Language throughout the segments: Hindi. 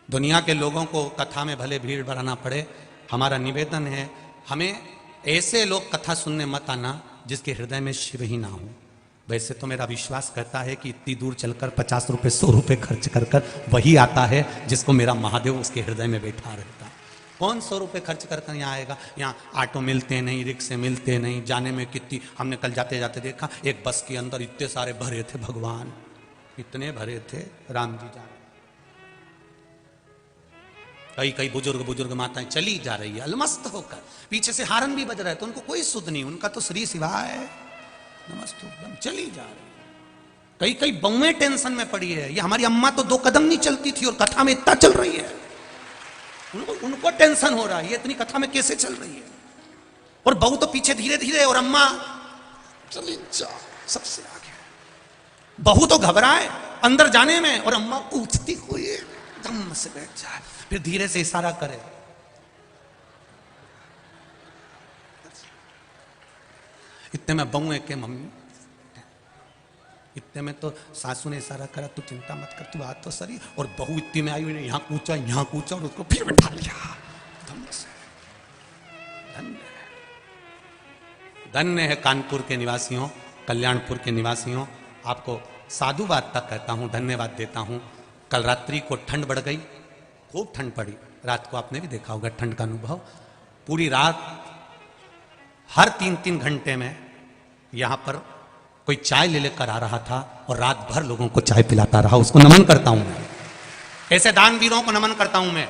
दुनिया के लोगों को कथा में भले भीड़ बढ़ाना पड़े, हमारा निवेदन है हमें ऐसे लोग कथा सुनने मत आना जिसके हृदय में शिव ही ना हो। वैसे तो मेरा विश्वास कहता है कि इतनी दूर चलकर 50 रुपए 100 रुपए खर्च कर कर वही आता है जिसको मेरा महादेव उसके हृदय में बैठा रहता है। कौन 100 रुपए खर्च कर कर यहाँ आएगा? यहाँ ऑटो मिलते नहीं, रिक्शे मिलते नहीं, जाने में कितनी, हमने कल जाते जाते देखा एक बस के अंदर इतने सारे भरे थे, भगवान इतने भरे थे, राम जी जाने। कई कई बुजुर्ग माताएं चली जा रही है अलमस्त होकर, पीछे से हारन भी बज रहा है तो उनको कोई सुध नहीं, उनका तो श्री शिवाय नमस्ते एकदम चली जा रही। कई कई बहुएं टेंशन में पड़ी है, ये हमारी अम्मा तो 2 कदम नहीं चलती थी और कथा में इतना चल रही है, उनको टेंशन हो रहा है ये इतनी कथा में कैसे चल रही है। और बहू तो पीछे धीरे धीरे और अम्मा चली जा सबसे आगे। बहू तो घबराए अंदर जाने में और अम्मा पूछती हुई दम से बैठ जाए, फिर धीरे से इशारा करे। इतने में बहू है के मम्मी, इतने में तो सासू ने इशारा करा तू चिंता मत कर, तू आ तो सही। और बहू इतनी में आई हुई ने यहाँ कूचा और उसको फिर बैठा लिया। धन्य है कानपुर के निवासियों, कल्याणपुर के निवासियों, आपको साधुवाद तक कहता हूं, धन्यवाद देता हूं। कल रात्रि को ठंड बढ़ गई, खूब ठंड पड़ी रात को, आपने भी देखा होगा ठंड का अनुभव। पूरी रात हर 3-3 घंटे में यहां पर कोई चाय ले लेकर आ रहा था और रात भर लोगों को चाय पिलाता रहा। उसको नमन करता हूं मैं, ऐसे दानवीरों को नमन करता हूं मैं।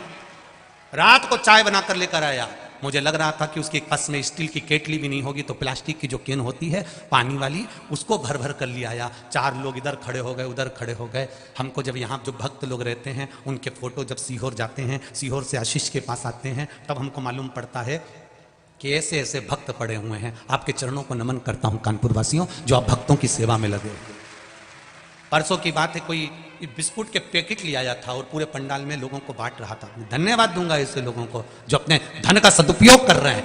रात को चाय बनाकर लेकर आया, मुझे लग रहा था कि उसके पास में स्टील की केटली भी नहीं होगी तो प्लास्टिक की जो केन होती है पानी वाली, उसको भर भर कर लिया आया। 4 लोग इधर खड़े हो गए, उधर खड़े हो गए। हमको जब यहाँ जो भक्त लोग रहते हैं उनके फोटो जब सीहोर जाते हैं, सीहोर से आशीष के पास आते हैं, तब हमको मालूम पड़ता है कि ऐसे ऐसे भक्त पड़े हुए हैं। आपके चरणों को नमन करता हूँ कानपुर वासियों, जो आप भक्तों की सेवा में लगे। परसों की बात है, कोई बिस्कुट के पैकेट ले आया था और पूरे पंडाल में लोगों को बांट रहा था। धन्यवाद दूंगा ऐसे लोगों को जो अपने धन का सदुपयोग कर रहे हैं।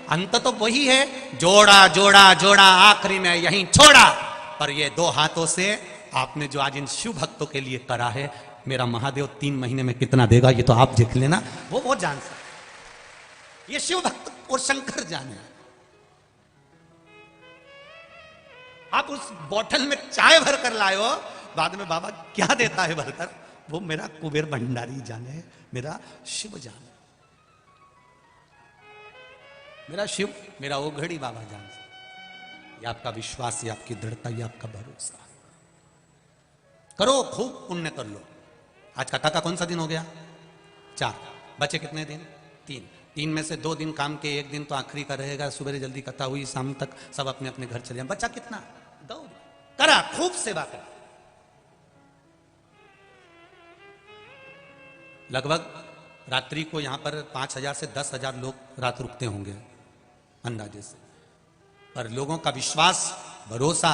अंत तो वही है, जोड़ा जोड़ा जोड़ा आखिरी में यहीं छोड़ा। पर ये 2 हाथों से आपने जो आज इन शिव भक्तों के लिए करा है, मेरा महादेव 3 महीने में कितना देगा ये तो आप देख लेना, वो जान सकते। ये शिव भक्त और शंकर जाने। आप उस बोतल में चाय भर कर लाए हो, बाद में बाबा क्या देता है भरकर, वो मेरा कुबेर भंडारी जाने, मेरा शिव जाने, मेरा शिव, मेरा ओघड़ी बाबा जान। ये आपका विश्वास, ये आपकी दृढ़ता, ये आपका भरोसा। करो, खूब पुण्य कर लो। आज कथा का कौन सा दिन हो गया? 4, बचे कितने दिन? 3 में से 2 दिन काम के, 1 दिन तो आखिरी का रहेगा। सुबह जल्दी कथा हुई, शाम तक सब अपने अपने घर चले जाए। बचा कितना? 2 करा, खूब सेवा करा। लगभग रात्रि को यहां पर 5000 से 10,000 लोग रात रुकते होंगे अंदाजे से। पर लोगों का विश्वास, भरोसा,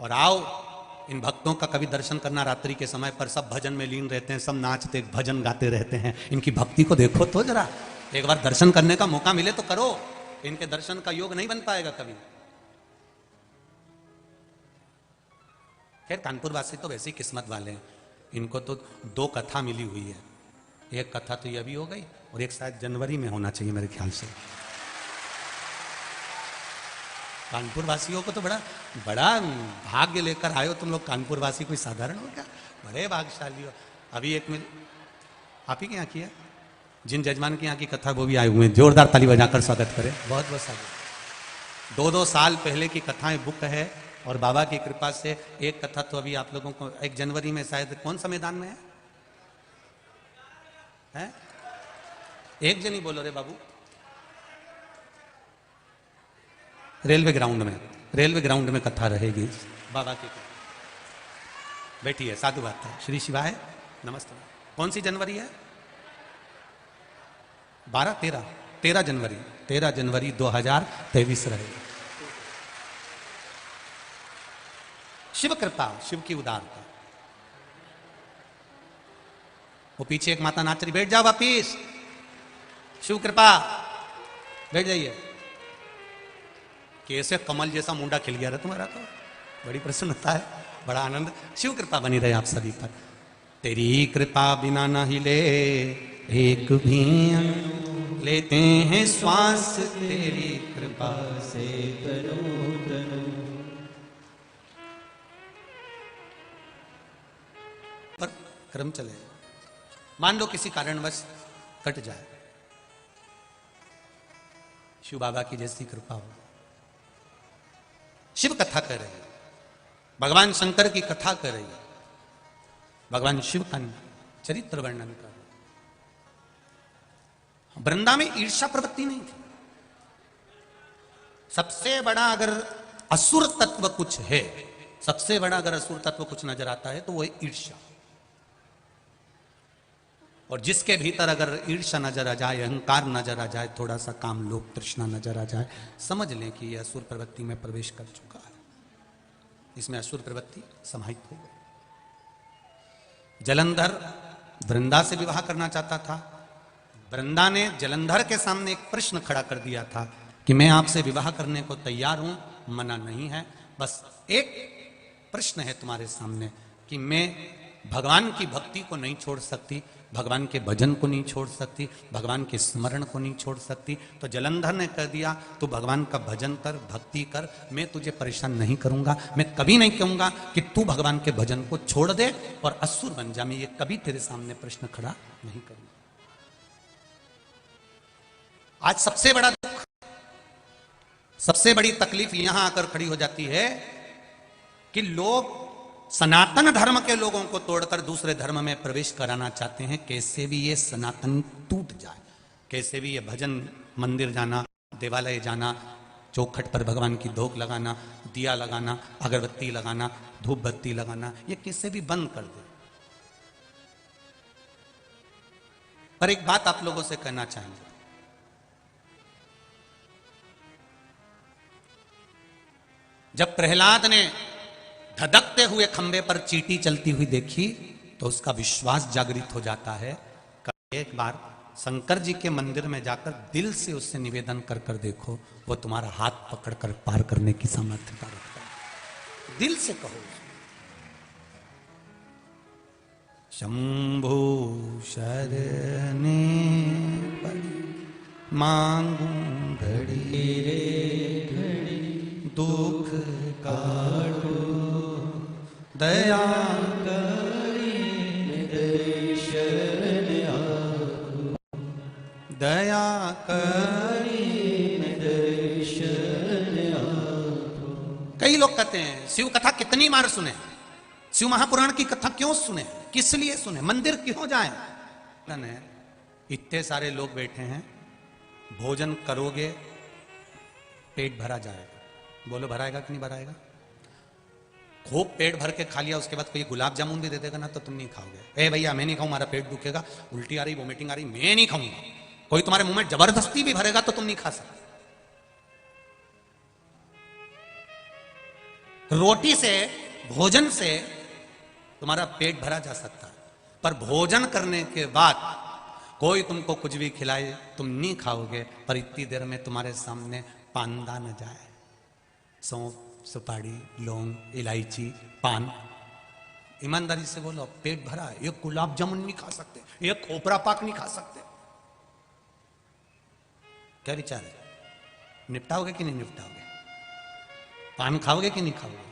और आओ इन भक्तों का कभी दर्शन करना। रात्रि के समय पर सब भजन में लीन रहते हैं, सब नाचते भजन गाते रहते हैं। इनकी भक्ति को देखो तो जरा, एक बार दर्शन करने का मौका मिले तो करो। इनके दर्शन का योग नहीं बन पाएगा कभी। खैर कानपुर वासी तो वैसे ही किस्मत वाले हैं, इनको तो 2 कथा मिली हुई है। एक कथा तो ये अभी हो गई और एक शायद जनवरी में होना चाहिए मेरे ख्याल से। कानपुर वासियों को तो बड़ा भाग्य लेकर आए हो तुम लोग। कानपुर वासी कोई साधारण हो क्या? बड़े भाग्यशाली हो। अभी एक मिनट आप ही के यहाँ की है, जिन जजमान के यहाँ की कथा वो भी आए हुए हैं, जोरदार ताली बजाकर स्वागत करें। बहुत बहुत स्वागत। 2-2 साल पहले की कथाएं बुक है और बाबा की कृपा से एक कथा तो अभी आप लोगों को 1 जनवरी में शायद, कौन सा मैदान में है? 1 जन ही बोलो रे बाबू। रेलवे ग्राउंड में कथा रहेगी बाबा की। बैठिए, साधु बात है। श्री शिवाय नमस्ते। कौन सी जनवरी है? 13 जनवरी 2023 रहेगी। शिव कृपा, शिव की उदारता। वो पीछे एक माता नाच रही, बैठ जाओ वापिस। शिव कृपा, बैठ जाइए। कैसे कमल जैसा मुंडा खिल गया रहा तुम्हारा, तो बड़ी प्रसन्नता है, बड़ा आनंद। शिव कृपा बनी रहे आप सभी पर। तेरी कृपा बिना न हिले एक भी अणु, लेते हैं श्वास तेरी कृपा से तनो तनो। पर क्रम चले, मान लो किसी कारणवश कट जाए, शिव बाबा की जैसी कृपा हो, शिव कथा कर रही है, भगवान शंकर की कथा कर रही है, भगवान शिव का चरित्र वर्णन कर रही है। वृंदा में ईर्ष्या प्रवृत्ति नहीं थी। सबसे बड़ा अगर असुर तत्व कुछ है, सबसे बड़ा अगर असुर तत्व कुछ नजर आता है तो वो है ईर्ष्या। और जिसके भीतर अगर ईर्ष्या नजर आ जाए, अहंकार नजर आ जाए, थोड़ा सा काम लोभ तृष्णा नजर आ जाए, समझ लें कि यह असुर प्रवृत्ति में प्रवेश कर चुका है, इसमें असुर प्रवृत्ति समाहित हो गई। जलंधर वृंदा से विवाह करना चाहता था। वृंदा ने जलंधर के सामने एक प्रश्न खड़ा कर दिया था कि मैं आपसे विवाह करने को तैयार हूं, मना नहीं है, बस एक प्रश्न है तुम्हारे सामने कि मैं भगवान की भक्ति को नहीं छोड़ सकती, भगवान के भजन को नहीं छोड़ सकती, भगवान के स्मरण को नहीं छोड़ सकती। तो जलंधर ने कह दिया तू भगवान का भजन कर, भक्ति कर, मैं तुझे परेशान नहीं करूंगा, मैं कभी नहीं कहूंगा कि तू भगवान के भजन को छोड़ दे और असुर बन जा, मैं ये कभी तेरे सामने प्रश्न खड़ा नहीं करूंगा। आज सबसे बड़ा दुख, सबसे बड़ी तकलीफ यहां आकर खड़ी हो जाती है कि लोग सनातन धर्म के लोगों को तोड़कर दूसरे धर्म में प्रवेश कराना चाहते हैं। कैसे भी ये सनातन टूट जाए, कैसे भी ये भजन मंदिर जाना, देवालय जाना, चौखट पर भगवान की धोख लगाना, दिया लगाना, अगरबत्ती लगाना, धूप बत्ती लगाना, ये कैसे भी बंद कर दे। पर एक बात आप लोगों से कहना चाहेंगे, जब प्रहलाद ने धधकते हुए खंबे पर चींटी चलती हुई देखी तो उसका विश्वास जागृत हो जाता है। एक बार शंकर जी के मंदिर में जाकर दिल से उससे निवेदन कर कर देखो, वो तुम्हारा हाथ पकड़कर पार करने की सामर्थ्यता रखता है। दिल से कहो, शंभो शरणे पड़ी मांगू घड़ी रे घड़ी, दुख काटो दया करी दर्शन आपको, दया करी दर्शन आपको। कई लोग कहते हैं शिव कथा कितनी बार सुने, शिव महापुराण की कथा क्यों सुने, किस लिए सुने, मंदिर क्यों जाएं? इतने सारे लोग बैठे हैं, भोजन करोगे पेट भरा जाएगा। बोलो भराएगा कि नहीं भराएगा? खूब पेट भर के खा लिया, उसके बाद कोई गुलाब जामुन भी दे देगा ना तो तुम नहीं खाओगे। ए भैया मैं नहीं खाऊं, हमारा पेट दुखेगा, उल्टी आ रही, वोमिटिंग आ रही, मैं नहीं खाऊंगा। कोई तुम्हारे मुंह में जबरदस्ती भी भरेगा तो तुम नहीं खा सकते। रोटी से, भोजन से तुम्हारा पेट भरा जा सकता है, पर भोजन करने के बाद कोई तुमको कुछ भी खिलाए तुम नहीं खाओगे, पर इतनी देर में तुम्हारे सामने पांदा न जाए, सौंफ, सुपारी, लौंग, इलायची, पान, ईमानदारी से बोलो पेट भरा है, ये गुलाब जामुन नहीं खा सकते, ये खोपरा पाक नहीं खा सकते। क्या विचार है? निपटाओगे कि नहीं निपटाओगे? पान खाओगे कि नहीं खाओगे?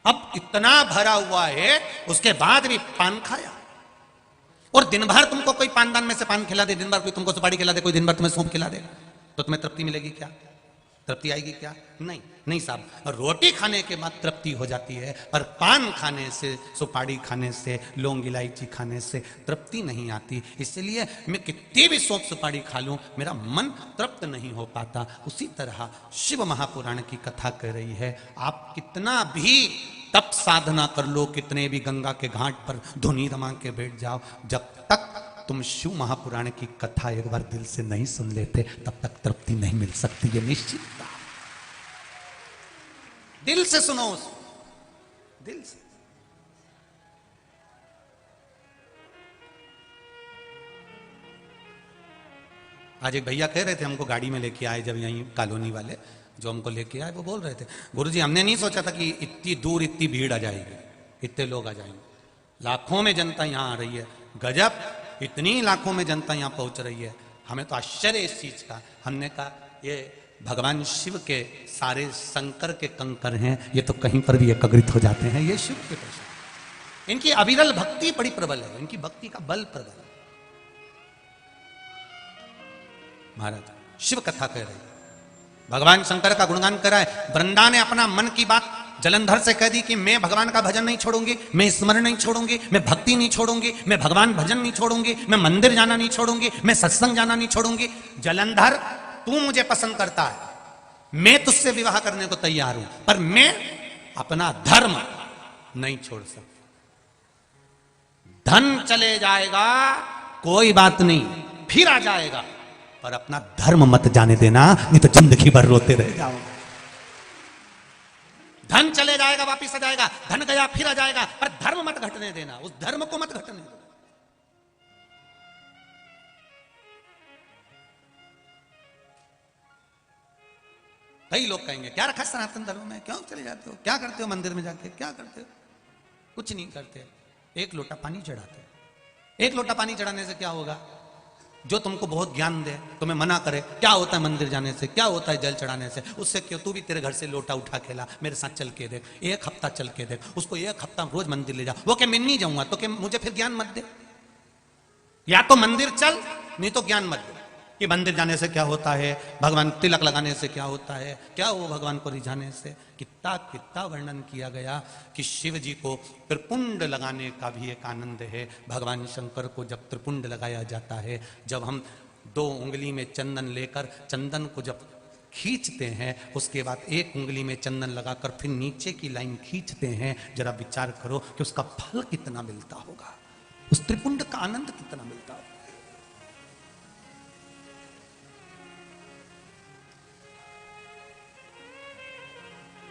अब इतना भरा हुआ है उसके बाद भी पान खाया, और दिन भर तुमको कोई पानदान में से पान खिला दे, दिन भर कोई तुमको सुपारी खिला दे, कोई दिन भर तुम्हें सौंफ खिला दे, तो तुम्हें तृप्ति मिलेगी क्या? तृप्ति आएगी क्या? नहीं, नहीं साहब। रोटी खाने के बाद तृप्ति हो जाती है, पर पान खाने से, सुपारी खाने से, लौंग इलायची खाने से तृप्ति नहीं आती। इसलिए मैं कितनी भी सौंफ सुपारी खा लूं मेरा मन तृप्त नहीं हो पाता। उसी तरह शिव महापुराण की कथा कह रही है, आप कितना भी तप साधना कर लो, कितने भी गंगा के घाट पर धुनी रमा के बैठ जाओ, जब तक तुम शिव महापुराण की कथा एक बार दिल से नहीं सुन लेते तब तक तृप्ति नहीं मिल सकती। ये निश्चित बात, दिल से सुनो उसको, दिल से। आज एक भैया कह रहे थे हमको गाड़ी में लेके आए, जब यहीं कॉलोनी वाले जो हमको लेके आए, वो बोल रहे थे गुरुजी हमने नहीं सोचा था कि इतनी दूर इतनी भीड़ आ जाएगी, इतने लोग आ जाएंगे। लाखों में जनता यहां आ रही है, गजब, इतनी लाखों में जनता यहां पहुंच रही है। हमें तो आश्चर्य इस चीज का। हमने कहा ये भगवान शिव के सारे शंकर के कंकर हैं, ये तो कहीं पर भी एकत्रित हो जाते हैं, ये शिव के प्रसाद। इनकी अविरल भक्ति बड़ी प्रबल है, इनकी भक्ति का बल प्रबल है। महाराज शिव कथा कह रही, भगवान शंकर का गुणगान करा है। वृंदा ने अपना मन की बात जलंधर से कह दी कि मैं भगवान का भजन नहीं छोड़ूंगी, मैं स्मरण नहीं छोड़ूंगी, मैं भक्ति नहीं छोड़ूंगी, मैं भगवान भजन नहीं छोड़ूंगी, मैं मंदिर जाना नहीं छोड़ूंगी, मैं सत्संग जाना नहीं छोड़ूंगी। जलंधर तू मुझे पसंद करता है, मैं तुझसे विवाह करने को तैयार हूं, पर मैं अपना धर्म नहीं छोड़ सकता। धन चले जाएगा कोई बात नहीं, फिर आ जाएगा, पर अपना धर्म मत जाने देना, नहीं तो जिंदगी भर रोते रह जाओगे। धन चले जाएगा वापिस आ जाएगा, धन गया फिर आ जाएगा, पर धर्म मत घटने देना, उस धर्म को मत घटने देना। कई लोग कहेंगे क्या रखा सनातन धर्म में, क्यों चले जाते हो, क्या करते हो मंदिर में जाके, क्या करते हो? कुछ नहीं करते, एक लोटा पानी चढ़ाते। एक लोटा पानी चढ़ाने से क्या होगा? जो तुमको बहुत ज्ञान दे, तुम्हें मना करे क्या होता है मंदिर जाने से, क्या होता है जल चढ़ाने से, उससे क्यों तू भी तेरे घर से लोटा उठा के ला, मेरे साथ चल के देख, एक हफ्ता चल के देख, उसको एक हफ्ता रोज मंदिर ले जा। वो क्या मैं नहीं जाऊंगा तो क्या मुझे फिर ज्ञान मत दे? या तो मंदिर चल, नहीं तो ज्ञान मत दे कि मंदिर जाने से क्या होता है, भगवान तिलक लगाने से क्या होता है, क्या हो भगवान को रिझाने से। कितना कितना वर्णन किया गया कि शिव जी को त्रिपुंड लगाने का भी एक आनंद है। भगवान शंकर को जब त्रिपुंड लगाया जाता है, जब हम 2 उंगली में चंदन लेकर चंदन को जब खींचते हैं, उसके बाद 1 उंगली में चंदन लगाकर फिर नीचे की लाइन खींचते हैं, जरा विचार करो कि उसका फल कितना मिलता होगा, उस त्रिपुंड का आनंद कितना मिलता होगा।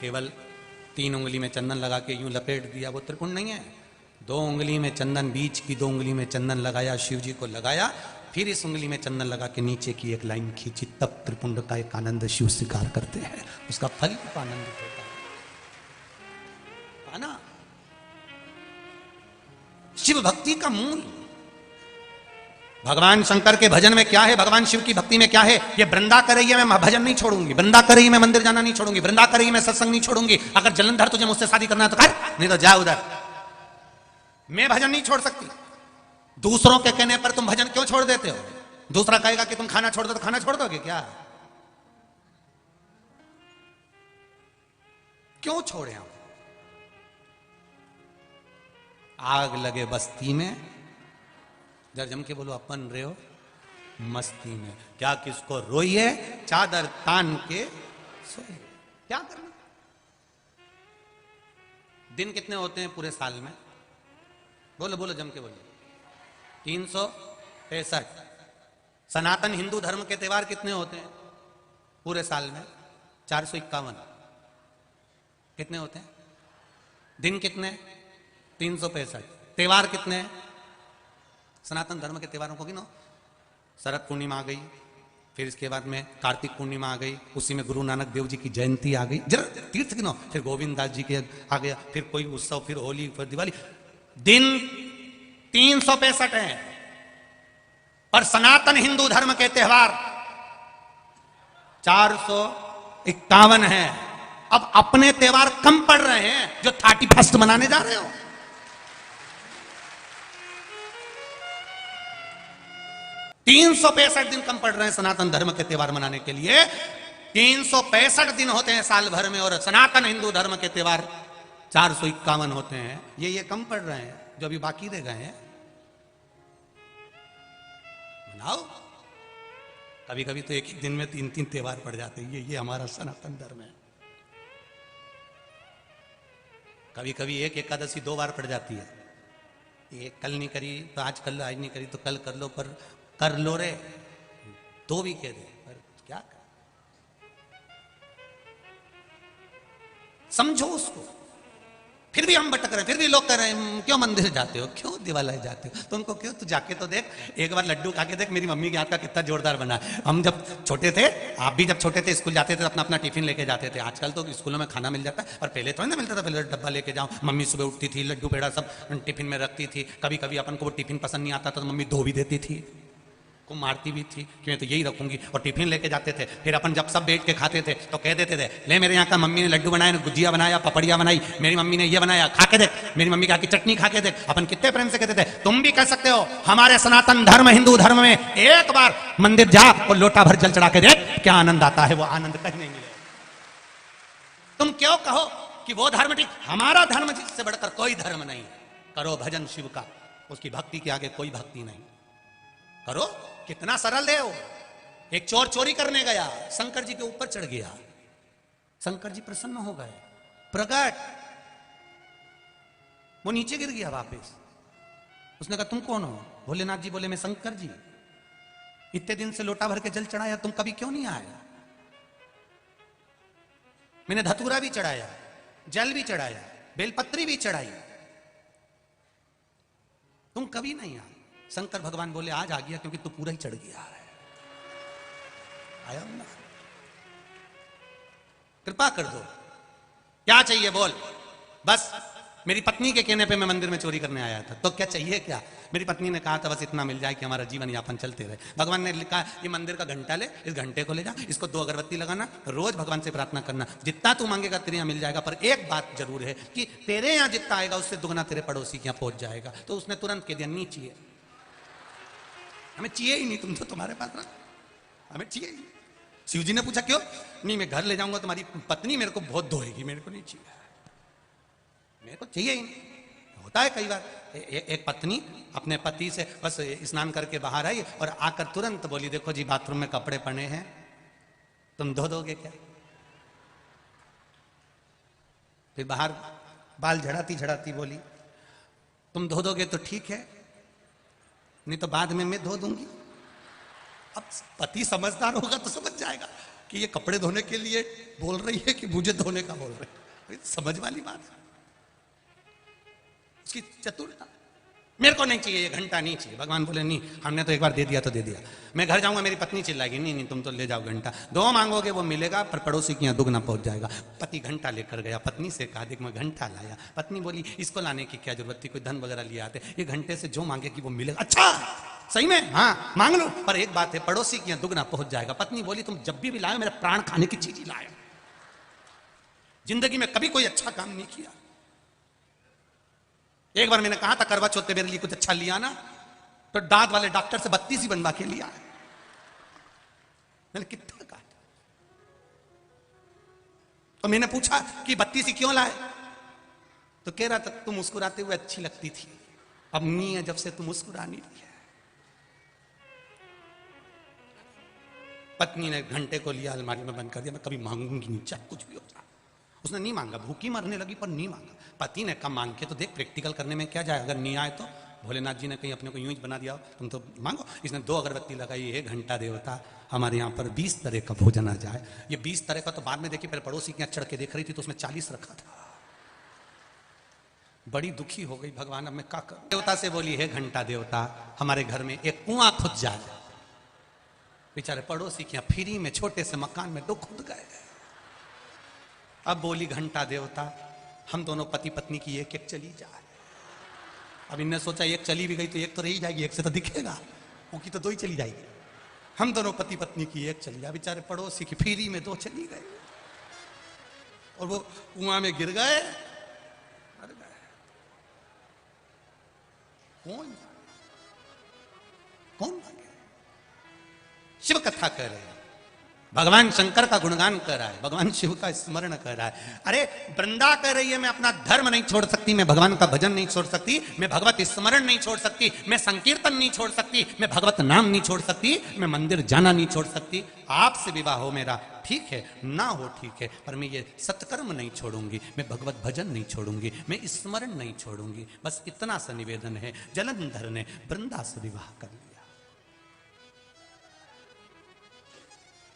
केवल 3 उंगली में चंदन लगा के यूं लपेट दिया, वो त्रिपुंड नहीं है। 2 उंगली में चंदन, बीच की 2 उंगली में चंदन लगाया, शिव जी को लगाया, फिर इस उंगली में चंदन लगा के नीचे की एक लाइन खींची, तब त्रिपुंड का एक आनंद शिव स्वीकार करते हैं, उसका फल का आनंद होता है ना। शिव भक्ति का मूल, भगवान शंकर के भजन में क्या है, भगवान शिव की भक्ति में क्या है। ये वृंदा कर रही है मैं भजन नहीं छोड़ूंगी, वृंदा कर रही है मैं मंदिर जाना नहीं छोड़ूंगी, वृंदा कर रही है मैं सत्संग नहीं छोड़ूंगी। अगर जलंधर तुझे मुझसे शादी करना है तो कर, नहीं तो जा उधर। मैं भजन नहीं छोड़ सकती। दूसरों के कहने पर तुम भजन क्यों छोड़ देते हो? दूसरा कहेगा कि तुम खाना छोड़ दो तो खाना छोड़ दोगे क्या? क्यों छोड़े हम? आग लगे बस्ती में, जरा जम के बोलो, अपन रहे हो मस्ती में, क्या किसको रोइए चादर तान के सोइए। क्या करना? दिन कितने होते हैं पूरे साल में? बोलो बोलो जम के बोलो। 365। सनातन हिंदू धर्म के त्योहार कितने होते हैं पूरे साल में? 451। कितने होते हैं? दिन कितने? 365। त्योहार कितने हैं? सनातन धर्म के त्योहारों को गिनो। शरद पूर्णिमा आ गई, फिर इसके बाद में कार्तिक पूर्णिमा आ गई, उसी में गुरु नानक देव जी की जयंती आ गई, जरा तीर्थ गिनो, फिर गोविंद दास जी के आ गया, फिर कोई उत्सव, फिर होली, फिर दिवाली। दिन 365 हैं, पर सनातन हिंदू धर्म के त्योहार 451 हैं। अब अपने त्योहार कम पड़ रहे हैं जो 31 मनाने जा रहे हो। 365 दिन कम पड़ रहे हैं सनातन धर्म के त्योहार मनाने के लिए। 365 दिन होते हैं साल भर में, और सनातन हिंदू धर्म के त्योहार 451 होते हैं। ये कम पड़ रहे हैं जो अभी बाकी रह गए हैं। मनाओ। कभी कभी तो एक ही दिन में 3-3 त्योहार पड़ जाते हैं। ये हमारा सनातन धर्म है। कभी कभी एक एकादशी 2 बार पड़ जाती है। ये कल नहीं करी तो आज कर लो, आज नहीं करी तो कल कर लो, पर कर लो रे, 2 भी कह दे, पर क्या कर? समझो उसको, फिर भी हम भटक रहे हैं, फिर भी लोग कह रहे हैं क्यों मंदिर जाते हो, क्यों दिवालय जाते हो, तुमको क्यों, तू जाके तो देख, एक बार लड्डू खा के देख मेरी मम्मी के हाथ का कितना जोरदार बना है। हम जब छोटे थे, आप भी जब छोटे थे स्कूल जाते थे अपना अपना टिफिन लेके जाते थे। आजकल तो स्कूलों में खाना मिल जाता है, और पहले थोड़ी ना मिलता था, पहले डब्बा लेके जाओ, मम्मी सुबह उठती थी, लड्डू पेड़ा सब टिफिन में रखती थी। कभी कभी अपन को वो टिफिन पसंद नहीं आता था तो मम्मी धो भी देती थी, को मारती भी थी कि मैं तो यही रखूंगी, और टिफिन लेके जाते थे। फिर अपन जब सब बैठ के खाते थे तो कह देते थे, ले मेरे यहाँ का मम्मी ने लड्डू बनाया, गुजिया बनाया, पपड़िया बनाई, मेरी मम्मी ने ये बनाया, खा के देख, मेरी मम्मी की चटनी खा के देख। अपन कितने प्रेम से कहते थे, तुम भी कह सकते हो, हमारे सनातन धर्म हिंदू धर्म में एक बार मंदिर जा और लोटा भर जल चढ़ा के देख, क्या आनंद आता है, वो आनंद कहीं नहीं मिलेगा। तुम क्यों कहो कि वो धर्म ठीक, हमारा धर्म जिससे बढ़कर कोई धर्म नहीं। करो भजन शिव का, उसकी भक्ति के आगे कोई भक्ति नहीं। करो, कितना सरल है वो। एक चोर चोरी करने गया, शंकर जी के ऊपर चढ़ गया, शंकर जी प्रसन्न हो गए, प्रकट, वो नीचे गिर गया वापस। उसने कहा तुम कौन हो? भोलेनाथ जी बोले मैं शंकर जी, इतने दिन से लोटा भर के जल चढ़ाया, तुम कभी क्यों नहीं आए? मैंने धतूरा भी चढ़ाया, जल भी चढ़ाया, बेलपत्री भी चढ़ाई, तुम कभी नहीं आए। शंकर भगवान बोले आज आ गया क्योंकि तू पूरा ही चढ़ गया है, आया ना, कृपा कर दो, क्या चाहिए बोल। बस मेरी पत्नी के कहने पे मैं मंदिर में चोरी करने आया था, तो क्या चाहिए क्या? मेरी पत्नी ने कहा था बस इतना मिल जाए कि हमारा जीवन यापन चलते रहे। भगवान ने लिखा ये मंदिर का घंटा ले, इस घंटे को ले जा, इसको 2 अगरबत्ती लगाना, रोज भगवान से प्रार्थना करना, जितना तू मांगेगा तेरे यहाँ मिल जाएगा। पर एक बात जरूर है कि तेरे यहाँ जितना आएगा उससे दुगना तेरे पड़ोसी के यहाँ पहुंच जाएगा। तो उसने तुरंत कह दिया नहीं चाहिए, हमें चाहिए ही नहीं, तुम तो तुम्हारे पास रख, हमें चाहिए ही। शिव जी ने पूछा क्यों? नहीं मैं घर ले जाऊंगा तुम्हारी पत्नी मेरे को बहुत धोएगी, मेरे को नहीं चाहिए, मेरे को चाहिए ही नहीं। होता है कई बार एक पत्नी अपने पति से बस स्नान करके बाहर आई और आकर तुरंत बोली देखो जी बाथरूम में कपड़े पड़े हैं, तुम धो दोगे क्या? फिर बाहर बाल झड़ाती झड़ाती बोली तुम धो दोगे तो ठीक है, नहीं तो बाद में मैं धो दूंगी। अब पति समझदार होगा तो समझ जाएगा कि ये कपड़े धोने के लिए बोल रही है कि मुझे धोने का बोल रही है। समझ वाली बात है उसकी चतुरता। मेरे को नहीं चाहिए, ये घंटा नहीं चाहिए। भगवान बोले नहीं, हमने तो एक बार दे दिया तो दे दिया, मैं घर जाऊंगा मेरी पत्नी चिल्लाएगी नहीं नहीं तुम तो ले जाओ घंटा, 2 मांगोगे वो मिलेगा पर पड़ोसी के यहाँ दुगना पहुंच जाएगा। पति घंटा लेकर गया, पत्नी से कहा देख मैं घंटा लाया। पत्नी बोली इसको लाने की क्या जरूरत थी, कोई धन वगैरह लिया आते, ये घंटे से जो मांगेगी वो मिलेगा। अच्छा सही में, हाँ मांग लो, पर एक बात है पड़ोसी के यहाँ दुगना पहुंच जाएगा। पत्नी बोली तुम जब भी लाए मेरे प्राण खाने की चीज ही लाए, जिंदगी में कभी कोई अच्छा काम नहीं किया। एक बार मैंने कहा था करवा चौथ पे मेरे लिए कुछ अच्छा लिया ना, तो दांत वाले डॉक्टर से 32 ही बनवा के लिया है। मैंने कितना कहा, तो मैंने पूछा कि 32 ही क्यों लाए, तो कह रहा था तुम मुस्कुराते हुए अच्छी लगती थी, अब नहीं है जब से तुम मुस्कुरा नहीं रही है। पत्नी ने घंटे को लिया, अलमारी में बंद कर दिया, मैं कभी मांगूंगी नहीं चाहे कुछ भी हो जाए। उसने नहीं मांगा, भूखी मरने लगी पर नहीं मांगा। पति ने कम मांग के तो देख प्रैक्टिकल करने में क्या जाए, अगर नहीं आए तो भोलेनाथ जी ने कहीं अपने को यूं ही बना दिया तुम तो मांगो। इसने 2 अगरबत्ती लगाई, है घंटा देवता हमारे यहाँ पर 20 तरह का भोजन आ जाए। ये 20 तरह का तो बाद में देखी, पहले पड़ोसी के यहाँ चढ़ के देख रही थी तो उसमें 40 रखा था। बड़ी दुखी हो गई, भगवान अब मैं क्या करूं। देवता से बोली है घंटा देवता हमारे घर में एक कुआं खुद जाए। बेचारे पड़ोसी के यहाँ फ्री में छोटे से मकान में 2 खुद गए। अब बोली घंटा देवता हम दोनों पति पत्नी की एक एक चली जाए। अब इनने सोचा एक चली भी गई तो एक तो रही जाएगी, एक से तो दिखेगा, वो की तो 2 ही चली जाएगी। हम दोनों पति पत्नी की एक चली जाए। बेचारे पड़ोसी की फ्री में 2 चली गए और वो कुआं में गिर गए। मर गए। कौन कौन शिव कथा कर रहे हैं, भगवान शंकर का गुणगान कर रहा है, भगवान शिव का स्मरण कर रहा है। अरे वृंदा कह रही है मैं अपना धर्म नहीं छोड़ सकती, मैं भगवान का भजन नहीं छोड़ सकती, मैं भगवत स्मरण नहीं छोड़ सकती, मैं संकीर्तन नहीं छोड़ सकती, मैं भगवत नाम नहीं छोड़ सकती, मैं मंदिर जाना नहीं छोड़ सकती। आपसे विवाह हो मेरा ठीक है, ना हो ठीक है, पर मैं ये सत्कर्म नहीं छोड़ूंगी, मैं भगवत भजन नहीं छोड़ूंगी, मैं स्मरण नहीं छोड़ूंगी। बस इतना सा निवेदन है। जलंधर ने वृंदा से विवाह कर लिया,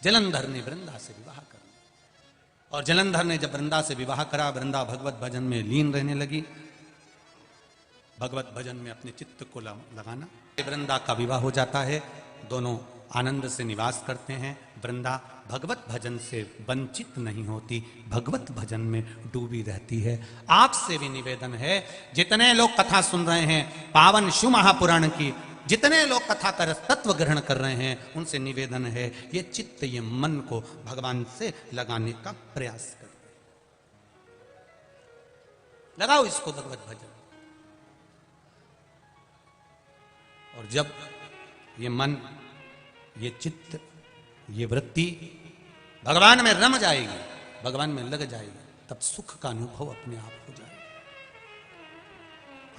जलंधर ने वृंदा से विवाह कर लिया। और जलंधर ने जब वृंदा से विवाह करा, वृंदा भगवत भजन में लीन रहने लगी, भगवत भजन में अपने चित्त को लगाना। वृंदा का विवाह हो जाता है, दोनों आनंद से निवास करते हैं। वृंदा भगवत भजन से वंचित नहीं होती, भगवत भजन में डूबी रहती है। आपसे भी निवेदन है, जितने लोग कथा सुन रहे हैं पावन शिव महापुराण की, जितने लोग कथा का तत्व ग्रहण कर रहे हैं, उनसे निवेदन है ये चित्त, ये मन को भगवान से लगाने का प्रयास करें। लगाओ इसको भगवत भजन। और जब ये मन, ये चित्त, ये वृत्ति भगवान में रम जाएगी, भगवान में लग जाएगी, तब सुख का अनुभव अपने आप हो जाएगा,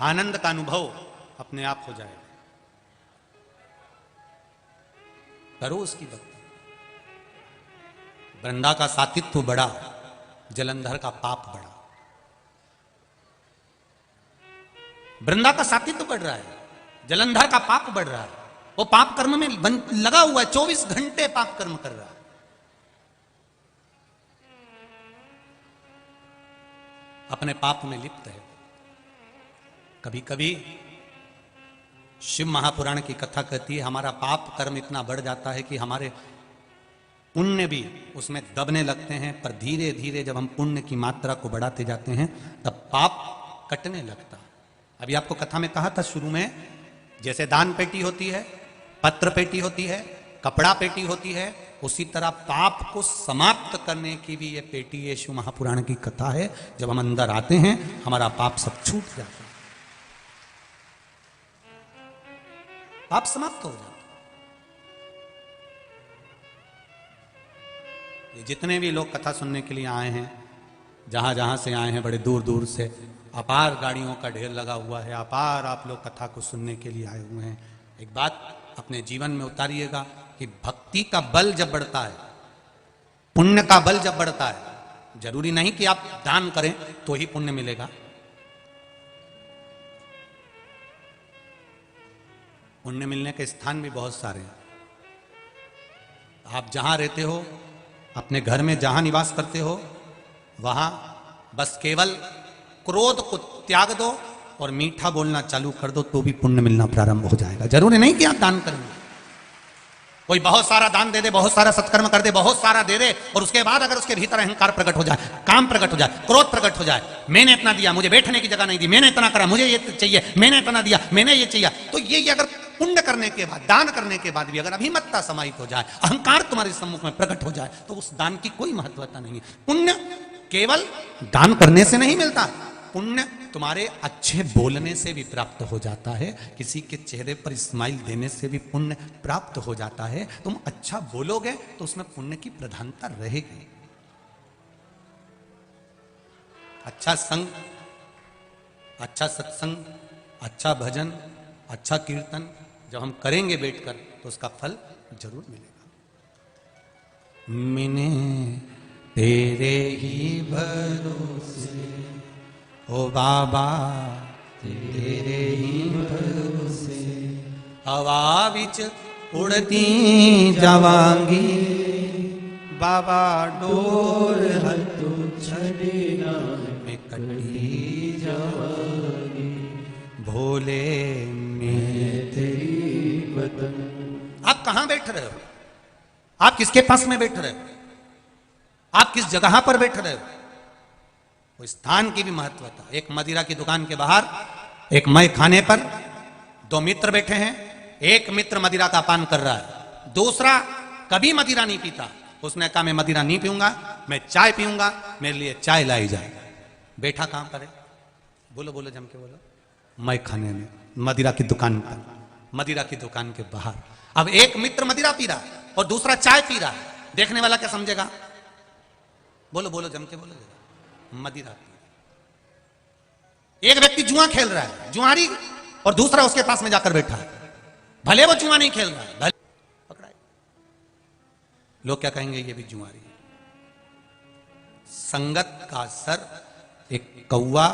आनंद का अनुभव अपने आप हो जाएगा। करो उसकी भक्ति। वृंदा का सातित्व बढ़ा, जलंधर का पाप बढ़ा। वृंदा का सातित्व बढ़ रहा है, जलंधर का पाप बढ़ रहा है। वो पाप कर्म में लगा हुआ है, 24 घंटे पाप कर्म कर रहा है। अपने पाप में लिप्त है। कभी कभी शिव महापुराण की कथा कहती है, हमारा पाप कर्म इतना बढ़ जाता है कि हमारे पुण्य भी उसमें दबने लगते हैं, पर धीरे धीरे जब हम पुण्य की मात्रा को बढ़ाते जाते हैं तब पाप कटने लगता है। अभी आपको कथा में कहा था शुरू में, जैसे दान पेटी होती है, पत्र पेटी होती है, कपड़ा पेटी होती है, उसी तरह पाप को समाप्त करने की भी ये पेटी, ये शिव महापुराण की कथा है। जब हम अंदर आते हैं हमारा पाप सब छूट जाता है, पाप समाप्त हो जाता है। ये जितने भी लोग कथा सुनने के लिए आए हैं, जहां जहां से आए हैं, बड़े दूर दूर से, अपार गाड़ियों का ढेर लगा हुआ है, अपार आप लोग कथा को सुनने के लिए आए हुए हैं। एक बात अपने जीवन में उतारिएगा कि भक्ति का बल जब बढ़ता है, पुण्य का बल जब बढ़ता है, जरूरी नहीं कि आप दान करें तो ही पुण्य मिलेगा। पुण्य मिलने के स्थान भी बहुत सारे हैं। आप जहां रहते हो, अपने घर में जहां निवास करते हो, वहां बस केवल क्रोध को त्याग दो और मीठा बोलना चालू कर दो, तो भी पुण्य मिलना प्रारंभ हो जाएगा। जरूरी नहीं कि आप दान करेंगे। कोई बहुत सारा दान दे दे, बहुत सारा सत्कर्म कर दे, बहुत सारा दे दे, और उसके बाद अगर उसके भीतर अहंकार प्रकट हो जाए, काम प्रकट हो जाए, क्रोध प्रकट हो जाए, मैंने इतना दिया, मुझे बैठने की जगह नहीं दी, मैंने इतना करा, मुझे ये चाहिए, मैंने इतना दिया, मैंने ये चाहिए, तो ये अगर पुण्य करने के बाद, दान करने के बाद भी अगर अभिमत्ता समाहित हो जाए, अहंकार तुम्हारे सम्मुख में प्रकट हो जाए, तो उस दान की कोई महत्वता नहीं है। पुण्य केवल दान करने से नहीं मिलता, पुण्य तुम्हारे अच्छे बोलने से भी प्राप्त हो जाता है। किसी के चेहरे पर स्माइल देने से भी पुण्य प्राप्त हो जाता है। तुम अच्छा बोलोगे तो उसमें पुण्य की प्रधानता रहेगी। अच्छा संग, अच्छा सत्संग, अच्छा भजन, अच्छा कीर्तन जब हम करेंगे बैठकर, तो उसका फल जरूर मिलेगा। मैंने तेरे ही भरोसे ओ बाबा, तेरे ही भरोसे हवा विच उड़ती जावांगी, बाबा डोर हथू छड़ेना मैं कटी जावांगी, भोले मैं तेरी बदन। आप कहां बैठ रहे हो? आप किसके पास में बैठ रहे हो? आप किस जगह पर बैठ रहे हो? वो स्थान की भी महत्वता। एक मदिरा की दुकान के बाहर एक मय खाने पर दो मित्र बैठे हैं। एक मित्र मदिरा का पान कर रहा है, दूसरा कभी मदिरा नहीं पीता। उसने कहा मैं मदिरा नहीं पीऊंगा, मैं चाय पीऊंगा, मेरे लिए चाय लाई जाए। बैठा कहां पर है? बोलो बोलो, जम के बोलो। मय खाने में, मदिरा की दुकान पर, मदिरा की दुकान के बाहर। अब एक मित्र मदिरा पी रहा है और दूसरा चाय पी रहा है। देखने वाला क्या समझेगा? बोलो बोलो, जम के बोलो। मदिरा पी। एक व्यक्ति जुआ खेल रहा है, जुआरी, और दूसरा उसके पास में जाकर बैठा है। भले वो जुआ नहीं खेल रहा है, भले पकड़ा है। लोग क्या कहेंगे? ये भी जुआरी है। संगत का असर। एक कौवा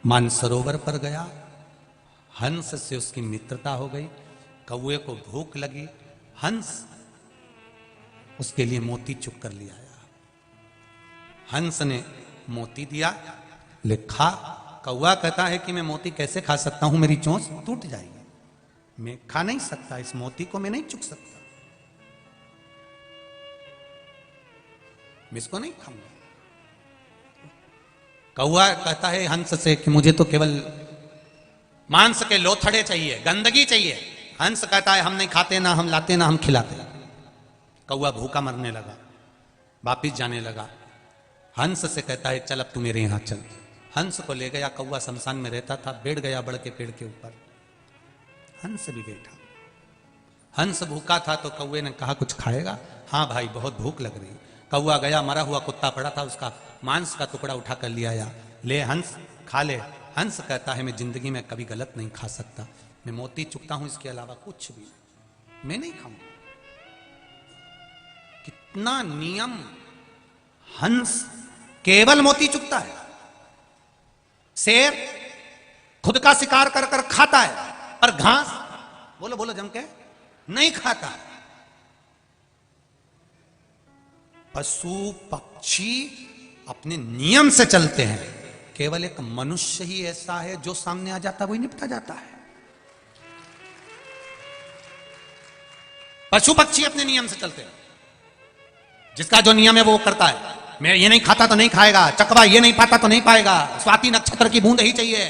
मानसरोवर पर गया, हंस से उसकी मित्रता हो गई। कौवे को भूख लगी, हंस उसके लिए मोती चुग कर ले आया। हंस ने मोती दिया, लिखा। कौवा कहता है कि मैं मोती कैसे खा सकता हूं, मेरी चोंच टूट जाएगी, मैं खा नहीं सकता, इस मोती को मैं नहीं चुक सकता, मैं इसको नहीं खाऊंगा। कौवा कहता है हंस से कि मुझे तो केवल मांस के लोथड़े चाहिए, गंदगी चाहिए। हंस कहता है हम नहीं खाते, ना हम लाते, ना हम खिलाते। कौवा भूखा मरने लगा, वापिस जाने लगा। हंस से कहता है चल अब तू मेरे यहां चल। हंस को ले गया। कौवा शमशान में रहता था, बैठ गया बड़ के पेड़ के ऊपर। हंस भी बैठा। हंस भूखा था तो कौवे ने कहा कुछ खाएगा? हाँ भाई बहुत भूख लग रही। कौवा गया, मरा हुआ कुत्ता पड़ा था, उसका मांस का टुकड़ा उठा कर ले आया। ले हंस खा ले। हंस कहता है मैं जिंदगी में कभी गलत नहीं खा सकता, मैं मोती चुकता हूं, इसके अलावा कुछ भी मैं नहीं खाऊंगा। कितना नियम! हंस केवल मोती चुकता है। शेर खुद का शिकार कर कर खाता है, पर घास बोलो बोलो जम के नहीं खाता। पशु पक्षी अपने नियम से चलते हैं, केवल एक मनुष्य ही ऐसा है जो सामने आ जाता है वही निपटा जाता है। पशु पक्षी अपने नियम से चलते हैं, जिसका जो नियम है वो करता है। मैं ये नहीं खाता तो नहीं खाएगा, चकवा ये नहीं पाता तो नहीं पाएगा, स्वाति नक्षत्र की बूंद ही चाहिए,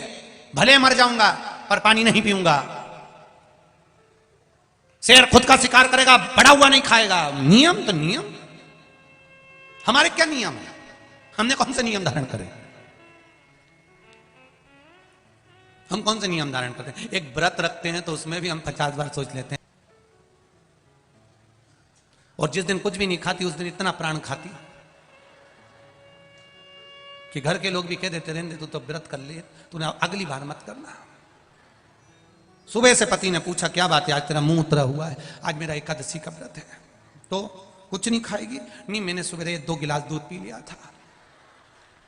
भले मर जाऊंगा पर पानी नहीं पीऊंगा। शेर खुद का शिकार करेगा, बड़ा हुआ नहीं खाएगा। नियम तो नियम। हमारे क्या नियम है? हमने कौन से नियम धारण करे? हम कौन से नियम धारण करते हैं? एक व्रत रखते हैं तो उसमें भी हम 50 बार सोच लेते हैं, और जिस दिन कुछ भी नहीं खाती उस दिन इतना प्राण खाती कि घर के लोग भी कह देते रहने तू तो व्रत कर लिए, तूने अगली बार मत करना। सुबह से पति ने पूछा क्या बात है, आज तेरा मुंह उतरा हुआ है? आज मेरा एकादशी का व्रत है। तो कुछ नहीं खाएगी? नहीं, मैंने सुबह 2 गिलास दूध पी लिया था।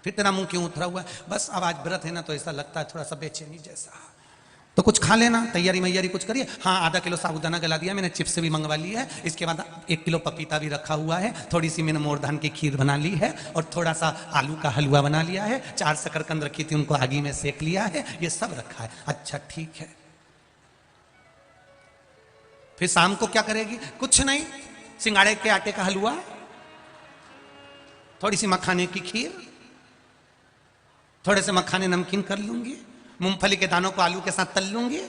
फिर तेरा मुंह क्यों उतरा हुआ है? बस अब आज व्रत है ना तो ऐसा लगता है थोड़ा सा बेचैनी जैसा। तो कुछ खा लेना, तैयारी मैयारी कुछ करिए। हाँ, आधा किलो साबुदाना गला दिया मैंने, चिप्स भी मंगवा ली है, इसके बाद 1 किलो पपीता भी रखा हुआ है, थोड़ी सी मैंने मोरधान की खीर बना ली है, और थोड़ा सा आलू का हलवा बना लिया है, 4 शकरकंद रखी थी उनको आगी में सेक लिया है, ये सब रखा है। अच्छा ठीक है। फिर शाम को क्या करेगी? कुछ नहीं, सिंगाड़े के आटे का हलवा, थोड़ी सी मखाने की खीर, थोड़े से मखाने नमकीन कर लूंगी, मूंगफली के दानों को आलू के साथ तल लूंगी।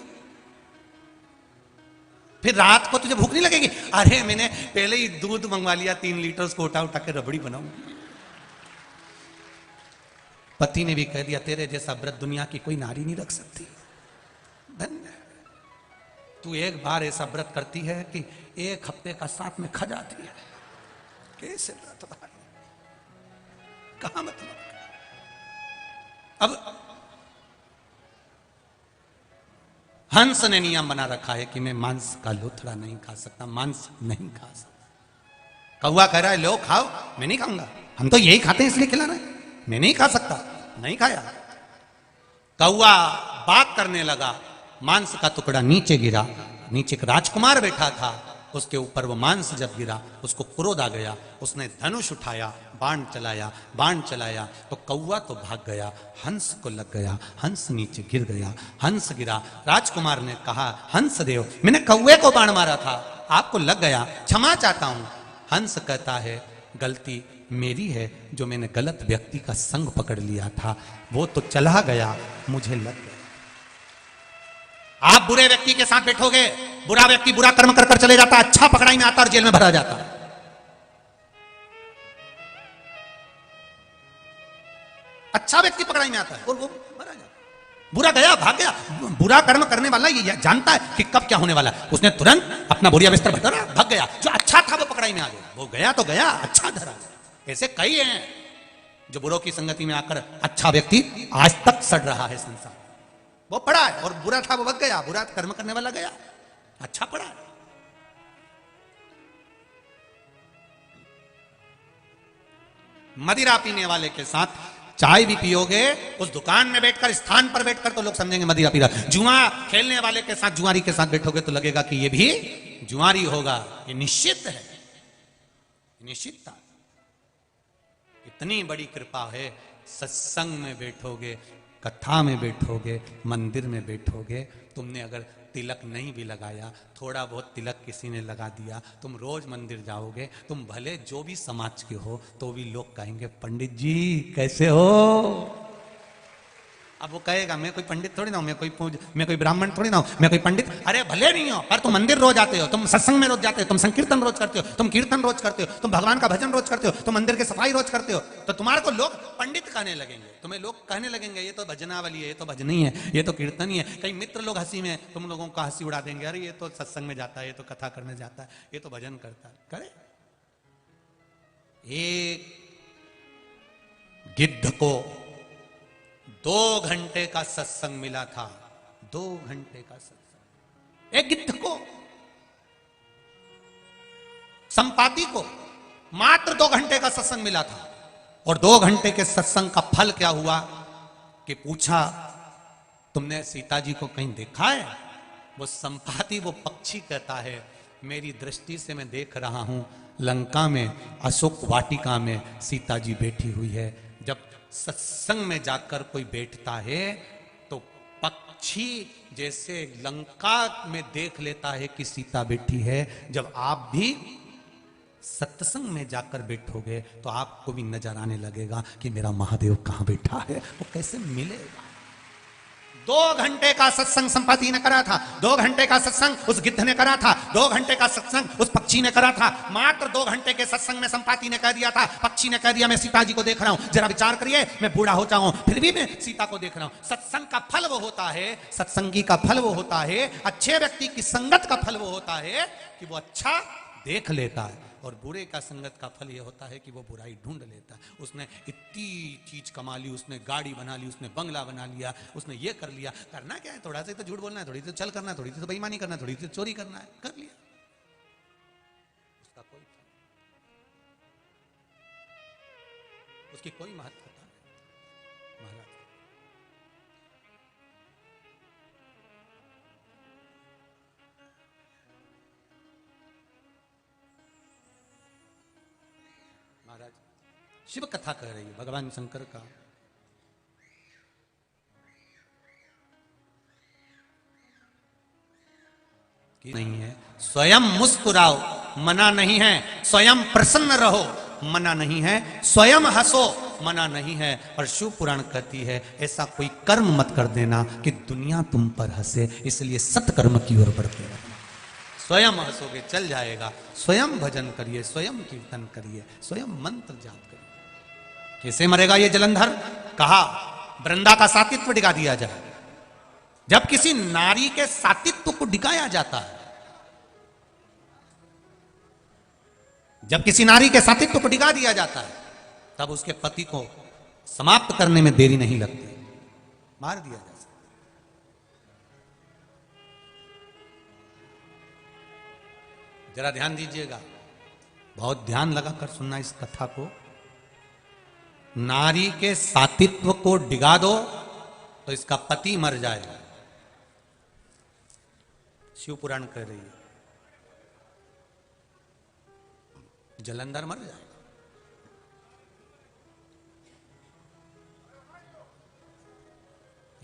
फिर रात को तुझे भूख नहीं लगेगी? अरे मैंने पहले ही दूध मंगवा लिया 3 लीटर, उसको उठा उठा के रबड़ी बनाऊंगी। पति ने भी कह दिया तेरे जैसा व्रत दुनिया की कोई नारी नहीं रख सकती। धन्य तू एक बार ऐसा व्रत करती है कि 1 हफ्ते का साथ में खा जाती है। कैसे व्रत भाई, कहां मतलब? अब हंस ने नियम बना रखा है कि मैं मांस का लोथड़ा नहीं खा सकता, मांस नहीं खा सकता। कौवा कह रहा है लो खाओ, मैं नहीं खाऊंगा, हम तो यही खाते हैं इसलिए खिला रहे हैं, मैं नहीं खा सकता, नहीं खाया। कौवा बात करने लगा, मांस का टुकड़ा नीचे गिरा, नीचे एक राजकुमार बैठा था, उसके ऊपर वो मांस जब गिरा उसको क्रोध आ गया, उसने धनुष उठाया, बाण चलाया, बाण चलाया तो कौवा तो भाग गया, हंस को लग गया, हंस नीचे गिर गया, हंस गिरा। राजकुमार ने कहा हंस देव मैंने कौवे को बाण मारा था, आपको लग गया, क्षमा चाहता हूं। हंस कहता है गलती मेरी है, जो मैंने गलत व्यक्ति का संग पकड़ लिया था, वो तो चला गया, मुझे लग गया। आप बुरे व्यक्ति के साथ बैठोगे, बुरा व्यक्ति बुरा कर्म कर कर चले जाता, अच्छा पकड़ाई में आता और जेल में भरा जाता। अच्छा व्यक्ति पकड़ाई में आता है और वो भरा जाता। बुरा गया, भाग गया। बुरा कर्म करने वाला ये जानता है कि कब क्या होने वाला है, उसने तुरंत अपना बोरिया बिस्तर बटोरा, भाग गया। जो अच्छा था वो पकड़ाई में आ गया, वो गया तो गया, अच्छा धरा। ऐसे कई हैं जो बुरों की संगति में आकर अच्छा व्यक्ति आज तक सड़ रहा है संसार। वो पड़ा है और बुरा था वो भग गया, बुरा कर्म करने वाला गया, अच्छा पड़ा है। मदिरा पीने वाले के साथ चाय भी पियोगे, उस दुकान में बैठकर, स्थान पर बैठकर तो लोग समझेंगे मदिरा पी रहा। जुआ खेलने वाले के साथ, जुआरी के साथ बैठोगे तो लगेगा कि ये भी जुआरी होगा। ये निश्चित है, निश्चितता। इतनी बड़ी कृपा है, सत्संग में बैठोगे, कथा में बैठोगे, मंदिर में बैठोगे, तुमने अगर तिलक नहीं भी लगाया, थोड़ा बहुत तिलक किसी ने लगा दिया, तुम रोज मंदिर जाओगे, तुम भले जो भी समाज के हो तो भी लोग कहेंगे पंडित जी कैसे हो। अब वो कहेगा मैं कोई पंडित थोड़ी ना हूं, मैं कोई ब्राह्मण थोड़ी ना हूं, मैं कोई पंडित, अरे भले नहीं हो पर तुम मंदिर रोज आते हो, तुम सत्संग में रोज जाते हो, तुम संकीर्तन रोज करते हो, तुम कीर्तन रोज करते हो, तुम भगवान का भजन रोज करते हो, तुम मंदिर की सफाई रोज करते हो, तो तुम्हारे को लोग पंडित कहने लगेंगे, तुम्हें लोग कहने लगेंगे ये तो भजनावली है, ये तो भजन ही है, ये तो कीर्तन ही है। कई मित्र लोग हंसी में तुम लोगों का हंसी उड़ा देंगे, अरे ये तो सत्संग में जाता है, ये तो कथा करने जाता है, ये तो भजन करता है। करे एक गिद्ध को 2 घंटे का सत्संग मिला था, 2 घंटे का सत्संग। एक गिद्ध को, संपाति को मात्र 2 घंटे का सत्संग मिला था। और 2 घंटे के सत्संग का फल क्या हुआ कि पूछा तुमने सीता जी को कहीं देखा है? वो संपाति, वो पक्षी कहता है मेरी दृष्टि से मैं देख रहा हूं लंका में अशोक वाटिका में सीता जी बैठी हुई है। जब सत्संग में जाकर कोई बैठता है तो पक्षी जैसे लंका में देख लेता है कि सीता बैठी है, जब आप भी सत्संग में जाकर बैठोगे तो आपको भी नजर आने लगेगा कि मेरा महादेव कहां बैठा है, वो कैसे मिलेगा। 2 घंटे का सत्संग संपाति ने करा था, 2 घंटे का सत्संग उस गिद्ध ने करा था, 2 घंटे का सत्संग उस पक्षी ने करा था। मात्र 2 घंटे के सत्संग में संपाति ने कह दिया था, पक्षी ने कह दिया मैं सीता जी को देख रहा हूं, जरा विचार करिए मैं बूढ़ा हो जाऊं फिर भी मैं सीता को देख रहा हूं। सत्संग का फल वो होता है, सत्संगी का फल वो होता है, अच्छे व्यक्ति की संगत का फल वो होता है कि वो अच्छा देख लेता है, और बुरे का संगत का फल ये होता है कि वो बुराई ढूंढ लेता है। उसने इतनी चीज कमा ली, उसने गाड़ी बना ली, उसने बंगला बना लिया, उसने ये कर लिया, करना क्या है, थोड़ा सा तो झूठ बोलना है, थोड़ी सी छल करना है, थोड़ी सी तो बेईमानी करना है, थोड़ी सी चोरी करना है, कर लिया, उसका कोई उसकी कोई महत्वता नहीं। महाराज महाराज शिव कथा कह रही है भगवान शंकर का। नहीं है स्वयं मुस्कुराओ, मना नहीं है, स्वयं प्रसन्न रहो, मना नहीं है, स्वयं हंसो, मना नहीं है। और शिव पुराण कहती है ऐसा कोई कर्म मत कर देना कि दुनिया तुम पर हंसे, इसलिए सत्कर्म की ओर बढ़ते रहना। स्वयं हंसोगे चल जाएगा, स्वयं भजन करिए, स्वयं कीर्तन करिए, स्वयं मंत्र जाप करिए। कैसे मरेगा ये जलंधर? कहा वृंदा का सातित्व डिगा दिया जाए। जब किसी नारी के सातित्व को डिगाया जाता है, जब किसी नारी के सातित्व को डिगा दिया जाता है, तब उसके पति को समाप्त करने में देरी नहीं लगती, मार दिया जा सकता। जरा ध्यान दीजिएगा, बहुत ध्यान लगाकर सुनना इस कथा को। नारी के सातित्व को डिगा दो तो इसका पति मर जाएगा, शिव पुराण कह रही है। जलंधर मर जाएगा।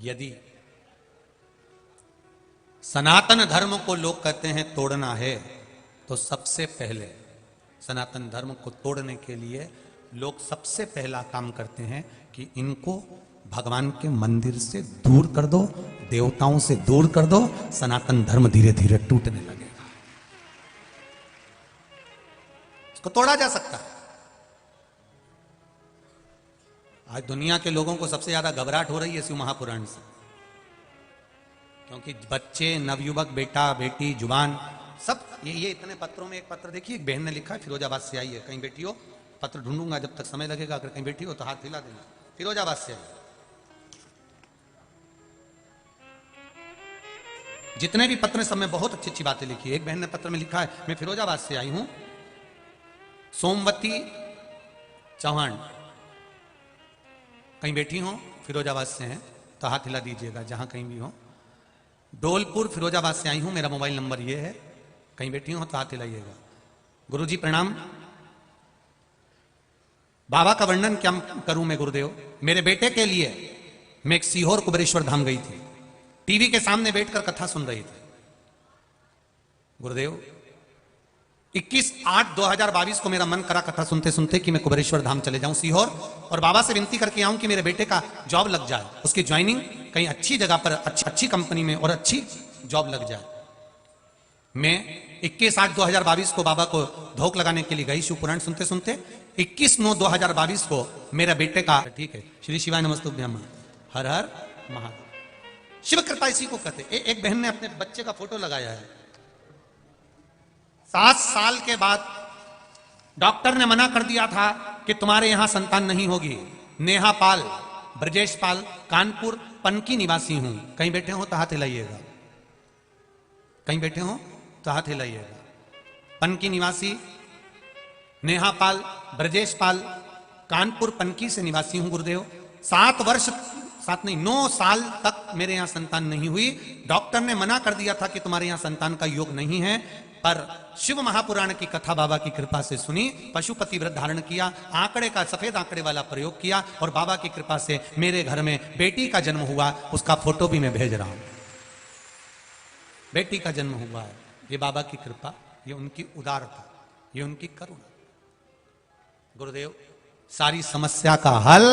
यदि सनातन धर्म को लोग कहते हैं तोड़ना है, तो सबसे पहले सनातन धर्म को तोड़ने के लिए लोग सबसे पहला काम करते हैं कि इनको भगवान के मंदिर से दूर कर दो, देवताओं से दूर कर दो, सनातन धर्म धीरे धीरे टूटने लगेगा। इसको तोड़ा जा सकता है। आज दुनिया के लोगों को सबसे ज्यादा घबराहट हो रही है शिव महापुराण से, क्योंकि बच्चे, नवयुवक, बेटा बेटी, जुबान सब ये इतने पत्रों में एक पत्र देखिए, एक बहन ने लिखा है, फिरोजाबाद से आई है, कहीं बैठी हो, पत्र ढूंढूंगा जब तक समय लगेगा, अगर कहीं बैठी हो तो हाथ हिला देना, फिरोजाबाद से आई। जितने भी पत्र सब में बहुत अच्छी अच्छी बातें लिखी है। एक बहन ने पत्र में लिखा है मैं फिरोजाबाद से आई हूं, सोमवती चौहान, कहीं बैठी हो, फिरोजाबाद से हैं तो हाथ हिला दीजिएगा जहां कहीं भी हो। डोलपुर फिरोजाबाद से आई हूं, मेरा मोबाइल नंबर ये है, कहीं बैठी हो तो हाथ हिलाइएगा। गुरुजी प्रणाम। बाबा का वर्णन क्या करूं मैं गुरुदेव। मेरे बेटे के लिए मैं एक सीहोर कुबेरेश्वर धाम गई थी, टीवी के सामने बैठकर कथा सुन रही थी। गुरुदेव 21/8/2022 को मेरा मन करा कथा सुनते सुनते कि मैं कुबेरेश्वर धाम चले जाऊं सीहोर, और बाबा से विनती करके आऊं कि मेरे बेटे का जॉब लग जाए, उसकी ज्वाइनिंग कहीं अच्छी जगह पर अच्छी कंपनी में और अच्छी जॉब लग जाए। मैं 21/8/2022 को बाबा को धोख लगाने के लिए गई शिव पुराण सुनते सुनते। 21/9/2022 को मेरा बेटे का, ठीक है, श्री शिवाय नमस्तुभ्यम, हर हर महादेव। शिव कृपा इसी को कहते। एक बहन ने अपने बच्चे का फोटो लगाया है। 7 साल के बाद डॉक्टर ने मना कर दिया था कि तुम्हारे यहां संतान नहीं होगी। नेहा पाल, ब्रजेश पाल, कानपुर पनकी निवासी हूं। कहीं बैठे हो तो हाथ हिलाइएगा, कहीं बैठे हो तो हाथ हिलाइएगा। पनकी निवासी नेहा पाल, ब्रजेश पाल, कानपुर पनकी से निवासी हूं गुरुदेव। 9 साल तक मेरे यहां संतान नहीं हुई। डॉक्टर ने मना कर दिया था कि तुम्हारे यहां संतान का योग नहीं है, पर शिव महापुराण की कथा बाबा की कृपा से सुनी, पशुपति व्रत धारण किया, आंकड़े का सफेद आंकड़े वाला प्रयोग किया, और बाबा की कृपा से मेरे घर में बेटी का जन्म हुआ। उसका फोटो भी मैं भेज रहा हूं। बेटी का जन्म हुआ है। ये बाबा की कृपा, ये उनकी उदारता, ये उनकी करुणा। गुरुदेव सारी समस्या का हल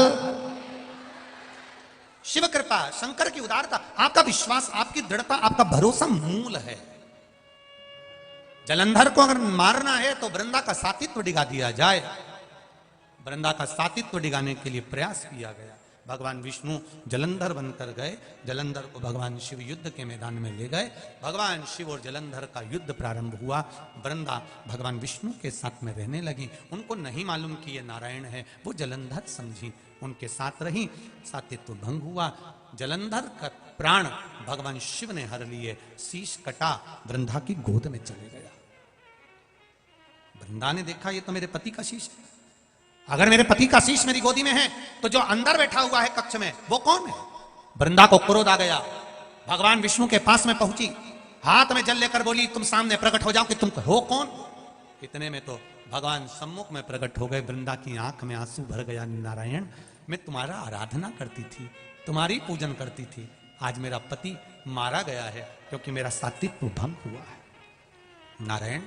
शिव कृपा, शंकर की उदारता, आपका विश्वास, आपकी दृढ़ता, आपका भरोसा मूल है। जलंधर को अगर मारना है तो वृंदा का सातित्व डिगा दिया जाए। वृंदा का सातित्व डिगाने के लिए प्रयास किया गया। भगवान विष्णु जलंधर बनकर गए। जलंधर को भगवान शिव युद्ध के मैदान में ले गए। भगवान शिव और जलंधर का युद्ध प्रारंभ हुआ। वृंदा भगवान विष्णु के साथ में रहने लगी। उनको नहीं मालूम कि ये नारायण है, वो जलंधर समझी, उनके साथ रही। सातित्व भंग हुआ। जलंधर का प्राण भगवान शिव ने हर लिए। शीश कटा, वृंदा की गोद में चले गया। वृंदा ने देखा ये तो मेरे पति का शीश है। अगर मेरे पति का शीश मेरी गोदी में है तो जो अंदर बैठा हुआ है कक्ष में वो कौन है? वृंदा को क्रोध आ गया। भगवान विष्णु के पास में पहुंची, हाथ में जल लेकर बोली, तुम सामने प्रकट हो जाओ कि तुम हो कौन। इतने में तो भगवान सम्मुख में प्रकट हो गए। वृंदा की आंख में आंसू भर गया। नारायण, मैं तुम्हारा आराधना करती थी, तुम्हारी पूजन करती थी, आज मेरा पति मारा गया है क्योंकि मेरा सात्वित्व भंग हुआ है। नारायण,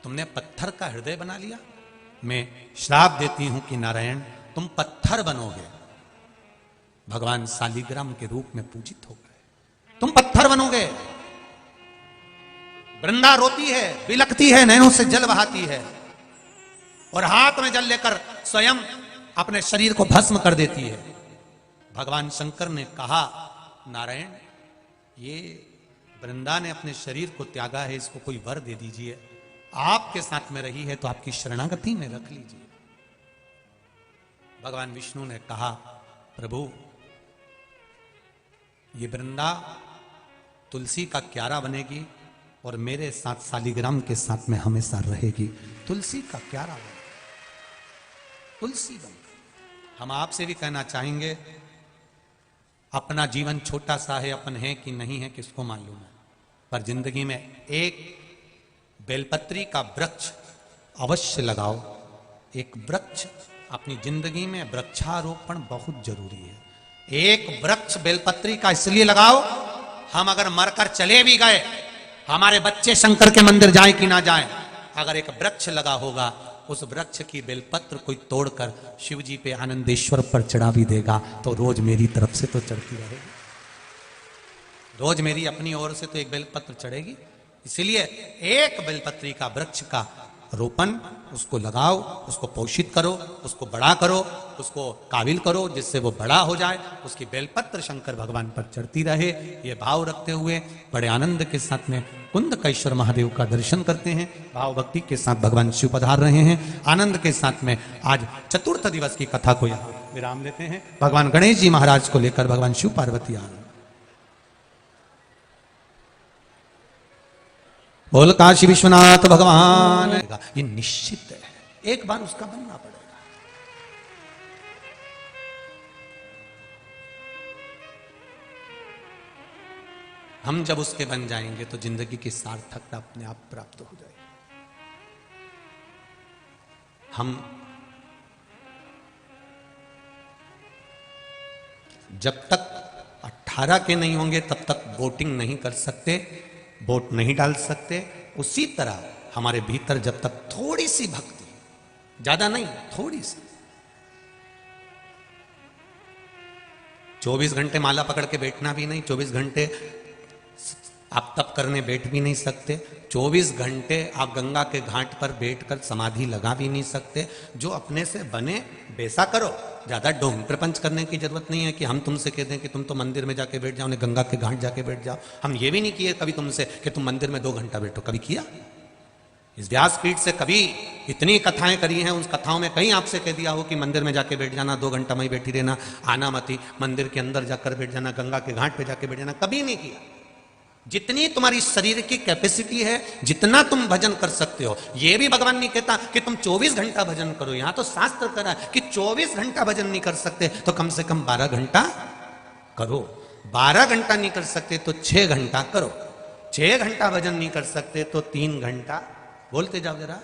तुमने पत्थर का हृदय बना लिया। मैं श्राप देती हूं कि नारायण तुम पत्थर बनोगे। भगवान शालिग्राम के रूप में पूजित हो गए। तुम पत्थर बनोगे। वृंदा रोती है, बिलखती है, नैनों से जल बहाती है, और हाथ में जल लेकर स्वयं अपने शरीर को भस्म कर देती है। भगवान शंकर ने कहा, नारायण, ये वृंदा ने अपने शरीर को त्यागा है, इसको कोई वर दे दीजिए। आपके साथ में रही है तो आपकी शरणागति में रख लीजिए। भगवान विष्णु ने कहा, प्रभु, ये वृंदा तुलसी का क्यारा बनेगी और मेरे साथ शालिग्राम के साथ में हमेशा रहेगी। तुलसी का क्यारा बने, तुलसी बने। हम आपसे भी कहना चाहेंगे, अपना जीवन छोटा सा है, अपन है कि नहीं है किसको मालूम है, पर जिंदगी में एक बेलपत्री का वृक्ष अवश्य लगाओ। एक वृक्ष अपनी जिंदगी में, वृक्षारोपण बहुत जरूरी है। एक वृक्ष बेलपत्री का इसलिए लगाओ, हम अगर मरकर चले भी गए, हमारे बच्चे शंकर के मंदिर जाए कि ना जाए, अगर एक वृक्ष लगा होगा, उस वृक्ष की बेलपत्र कोई तोड़कर शिव जी पे आनंदेश्वर पर चढ़ा भी देगा तो रोज मेरी तरफ से तो चढ़ती रहेगी। रोज मेरी अपनी ओर से तो एक बेलपत्र चढ़ेगी। इसलिए एक बेलपत्री का वृक्ष का रोपण, उसको लगाओ, उसको पोषित करो, उसको बड़ा करो, उसको काबिल करो जिससे वो बड़ा हो जाए, उसकी बेलपत्र शंकर भगवान पर चढ़ती रहे। ये भाव रखते हुए बड़े आनंद के साथ में कुंदकेश्वर महादेव का दर्शन करते हैं। भाव भक्ति के साथ भगवान शिव पधार रहे हैं। आनंद के साथ में आज चतुर्थ दिवस की कथा को यहाँ विराम देते हैं। भगवान गणेश जी महाराज को लेकर भगवान शिव पार्वती आनंद। बोल काशी विश्वनाथ भगवान। ये निश्चित है, एक बार उसका बनना पड़ेगा। हम जब उसके बन जाएंगे तो जिंदगी की सार्थकता अपने आप प्राप्त हो जाएगी। हम जब तक 18 के नहीं होंगे तब तक वोटिंग नहीं कर सकते, वोट नहीं डाल सकते। उसी तरह हमारे भीतर जब तक थोड़ी सी भक्ति, ज्यादा नहीं, थोड़ी सी, 24 घंटे माला पकड़ के बैठना भी नहीं, 24 घंटे आप तप करने बैठ भी नहीं सकते, 24 घंटे आप गंगा के घाट पर बैठकर समाधि लगा भी नहीं सकते। जो अपने से बने वैसा करो, ज्यादा ढोंग प्रपंच करने की जरूरत नहीं है कि हम तुमसे कह दें कि तुम तो मंदिर में जाके बैठ जाओ, गंगा के घाट जाके बैठ जाओ। हम ये भी नहीं किए कभी तुमसे कि तुम मंदिर में 2 घंटा बैठो, कभी किया? इस व्यासपीठ से कभी इतनी कथाएं करी हैं, उस कथाओं में कहीं आपसे कह दिया हो कि मंदिर में जाके बैठ जाना, 2 घंटा में बैठी रहना, आना मती, मंदिर के अंदर जाकर बैठ जाना, गंगा के घाट पे जाके बैठ जाना, कभी नहीं किया। जितनी तुम्हारी शरीर की कैपेसिटी है, जितना तुम भजन कर सकते हो, यह भी भगवान नहीं कहता कि तुम 24 घंटा भजन करो। यहां तो शास्त्र करा कि 24 घंटा भजन नहीं कर सकते तो कम से कम 12 घंटा करो। 12 घंटा नहीं कर सकते तो 6 घंटा करो। 6 घंटा भजन नहीं कर सकते तो 3 घंटा, बोलते जाओ जरा,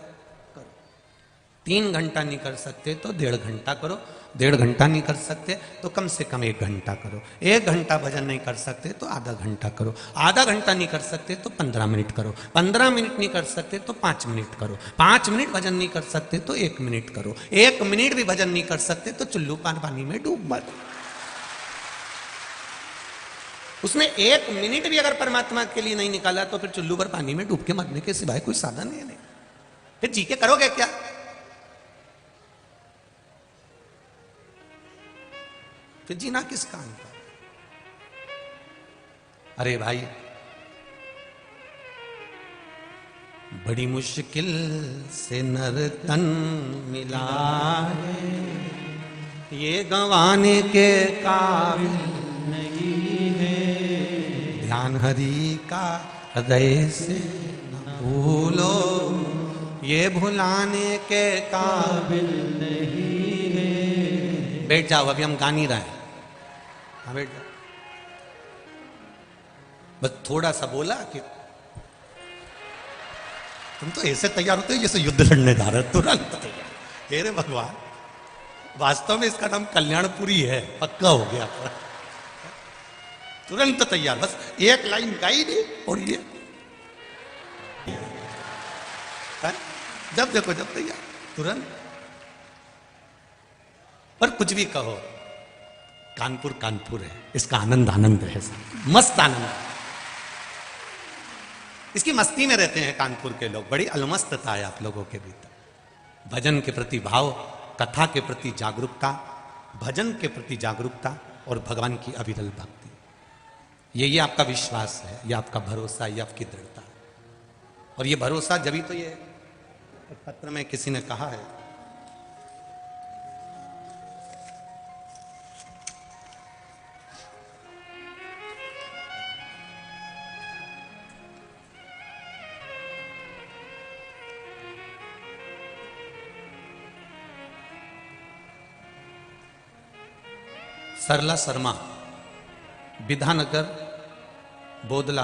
करो। 3 घंटा नहीं कर सकते तो 1.5 घंटा करो। 1.5 घंटा नहीं कर सकते तो कम से कम 1 घंटा करो। 1 घंटा भजन नहीं कर सकते तो आधा घंटा करो। आधा घंटा नहीं कर सकते तो 15 मिनट करो। 15 मिनट नहीं कर सकते तो 5 मिनट करो। 5 मिनट भजन नहीं कर सकते तो 1 मिनट करो। 1 मिनट भी भजन नहीं कर सकते तो चुल्लू पानी में डूब मत। उसने 1 मिनट भी अगर परमात्मा के लिए नहीं निकाला तो फिर चुल्लू पर पानी में डूब के मरने के सिवाय कोई साधन है नहीं। फिर जी के करोगे क्या? फिर जीना किस काम का? अरे भाई, बड़ी मुश्किल से नर तन मिला है, ये गंवाने के काबिल नहीं है। ध्यान हरि का हृदय से न भूलो, ये भुलाने के काबिल नहीं है। बैठ जाओ, अभी हम गा नहीं रहे हैं। हाँ बैठ जाओ। बस थोड़ा सा बोला कि तुम तो ऐसे तैयार होते हो जैसे युद्ध लड़ने जा रहे हो, तुरंत तैयार। हे रे भगवान, वास्तव में इसका नाम कल्याणपुरी है, पक्का हो गया। तुरंत तैयार, बस एक लाइन गाई दी और ये जब देखो जब तैयार, तुरंत। पर कुछ भी कहो, कानपुर कानपुर है, इसका आनंद आनंद है, मस्त आनंद। इसकी मस्ती में रहते हैं कानपुर के लोग। बड़ी अलमस्तता है आप लोगों के भीतर। भजन के प्रति भाव, कथा के प्रति जागरूकता, भजन के प्रति जागरूकता और भगवान की अविरल भक्ति, ये आपका विश्वास है, ये आपका भरोसा, ये आपकी दृढ़ता है। और ये भरोसा जब ही तो ये पत्र में किसी ने कहा है, सरला शर्मा, विधानगर, बोदला,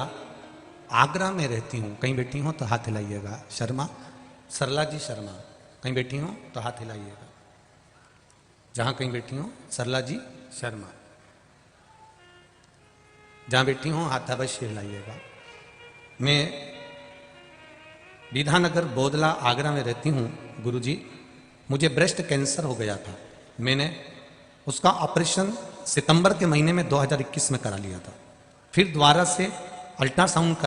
आगरा में रहती हूँ। कहीं बैठी हो तो हाथ हिलाइएगा। शर्मा, सरला जी शर्मा, कहीं बैठी हो तो हाथ हिलाइएगा। जहाँ कहीं बैठी हो, सरला जी शर्मा, जहाँ बैठी हो हाथ अवश्य हिलाइएगा। मैं विधानगर, बोदला, आगरा में रहती हूँ। गुरुजी, मुझे ब्रेस्ट कैंसर हो गया था। मैंने उसका ऑपरेशन सितंबर के महीने में 2021 में करा लिया था। फिर दोबारा से अल्ट्रासाउंड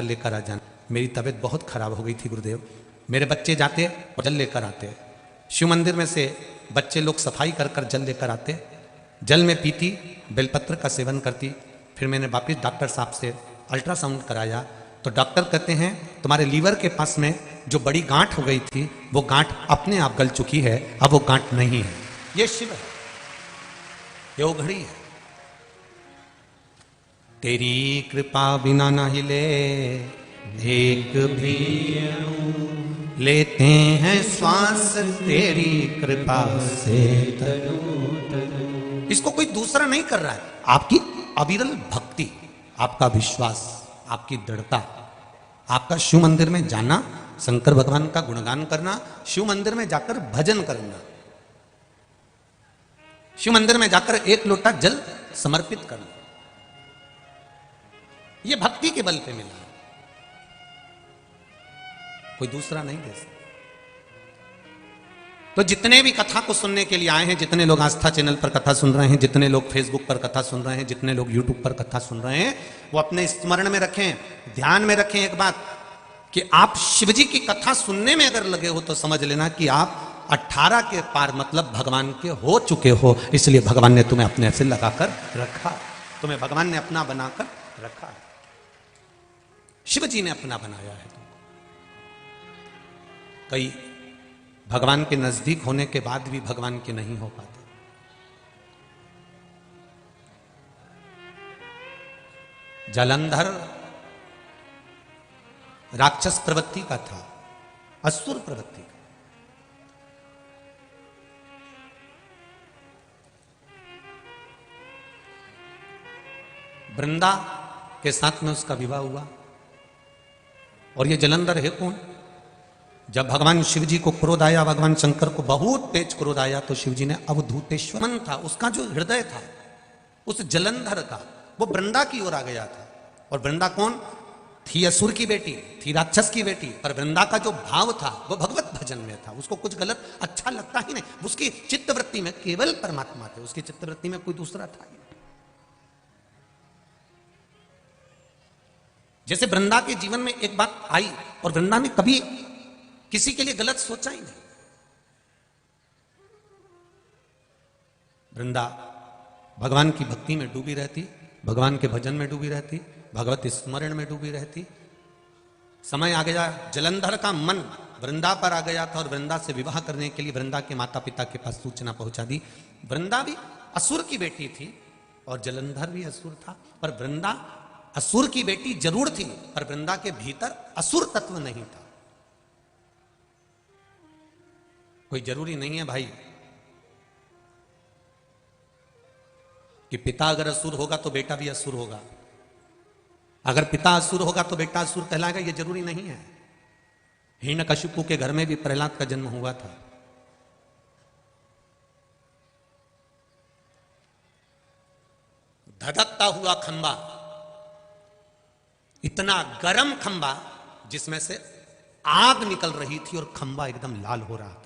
लेकर आ जाना। मेरी तबीयत बहुत खराब हो गई थी गुरुदेव। मेरे बच्चे जाते और जल लेकर आते। शिव मंदिर में से बच्चे लोग सफाई कर कर जल लेकर आते। जल में पीती, बेलपत्र का सेवन करती। फिर मैंने वापिस डॉक्टर साहब से अल्ट्रासाउंड कराया तो डॉक्टर कहते हैं तुम्हारे लीवर के पास में जो बड़ी गांठ हो गई थी वो गांठ अपने आप गल चुकी है, अब वो गांठ नहीं है। ये शिव है, ये वो घड़ी है। तेरी कृपा बिना न हिले एक भी, लेते हैं श्वास तेरी कृपा से तनु तनु। इसको कोई दूसरा नहीं कर रहा है, आपकी अविरल भक्ति, आपका विश्वास, आपकी दृढ़ता, आपका शिव मंदिर में जाना, शंकर भगवान का गुणगान करना, शिव मंदिर में जाकर भजन करना, शिव मंदिर में जाकर एक लोटा जल समर्पित करना, यह भक्ति के बल पे मिला, कोई दूसरा नहीं दे सकता। तो जितने भी कथा को सुनने के लिए आए हैं, जितने लोग आस्था चैनल पर कथा सुन रहे हैं, जितने लोग फेसबुक पर कथा सुन रहे हैं, जितने लोग यूट्यूब पर कथा सुन रहे हैं, वो अपने स्मरण में रखें, ध्यान में रखें एक बात कि आप शिवजी की कथा सुनने में अगर लगे हो तो समझ लेना कि आप 18 के पार मतलब भगवान के हो चुके हो। इसलिए भगवान ने तुम्हें अपने से लगाकर रखा, तुम्हें भगवान ने अपना बनाकर रखा, शिवजी ने अपना बनाया है। कई भगवान के नजदीक होने के बाद भी भगवान के नहीं हो पाते। जलंधर राक्षस प्रवृत्ति का था, असुर प्रवृत्ति का। वृंदा के साथ में उसका विवाह हुआ। और ये जलंधर है कौन? जब भगवान शिवजी को क्रोध आया, भगवान शंकर को बहुत तेज क्रोध आया, तो शिवजी ने अवधूतेश्वर मन था, उसका जो हृदय था उस जलंधर का, वो वृंदा की ओर आ गया था। और वृंदा कौन थी? असुर की बेटी थी, राक्षस की बेटी। पर वृंदा का जो भाव था वो भगवत भजन में था, उसको कुछ गलत अच्छा लगता ही नहीं। उसकी चित्तवृत्ति में केवल परमात्मा थे, उसकी चित्तवृत्ति में कोई दूसरा था ही नहीं। जैसे वृंदा के जीवन में एक बात आई और वृंदा ने कभी किसी के लिए गलत सोचा ही नहीं। वृंदा भगवान की भक्ति में डूबी रहती, भगवान के भजन में डूबी रहती, भगवत स्मरण में डूबी रहती। समय आ गया, जलंधर का मन वृंदा पर आ गया था और वृंदा से विवाह करने के लिए वृंदा के माता पिता के पास सूचना पहुंचा दी। वृंदा भी असुर की बेटी थी और जलंधर भी असुर था। पर वृंदा असुर की बेटी जरूर थी, पर वृंदा के भीतर असुर तत्व नहीं था। कोई जरूरी नहीं है भाई कि पिता अगर असुर होगा तो बेटा भी असुर होगा, अगर पिता असुर होगा तो बेटा असुर कहलाएगा, यह जरूरी नहीं है। हिरण्यकशिपु के घर में भी प्रहलाद का जन्म हुआ था। धधकता हुआ खंबा, इतना गर्म खंबा जिसमें से आग निकल रही थी और खंबा एकदम लाल हो रहा था।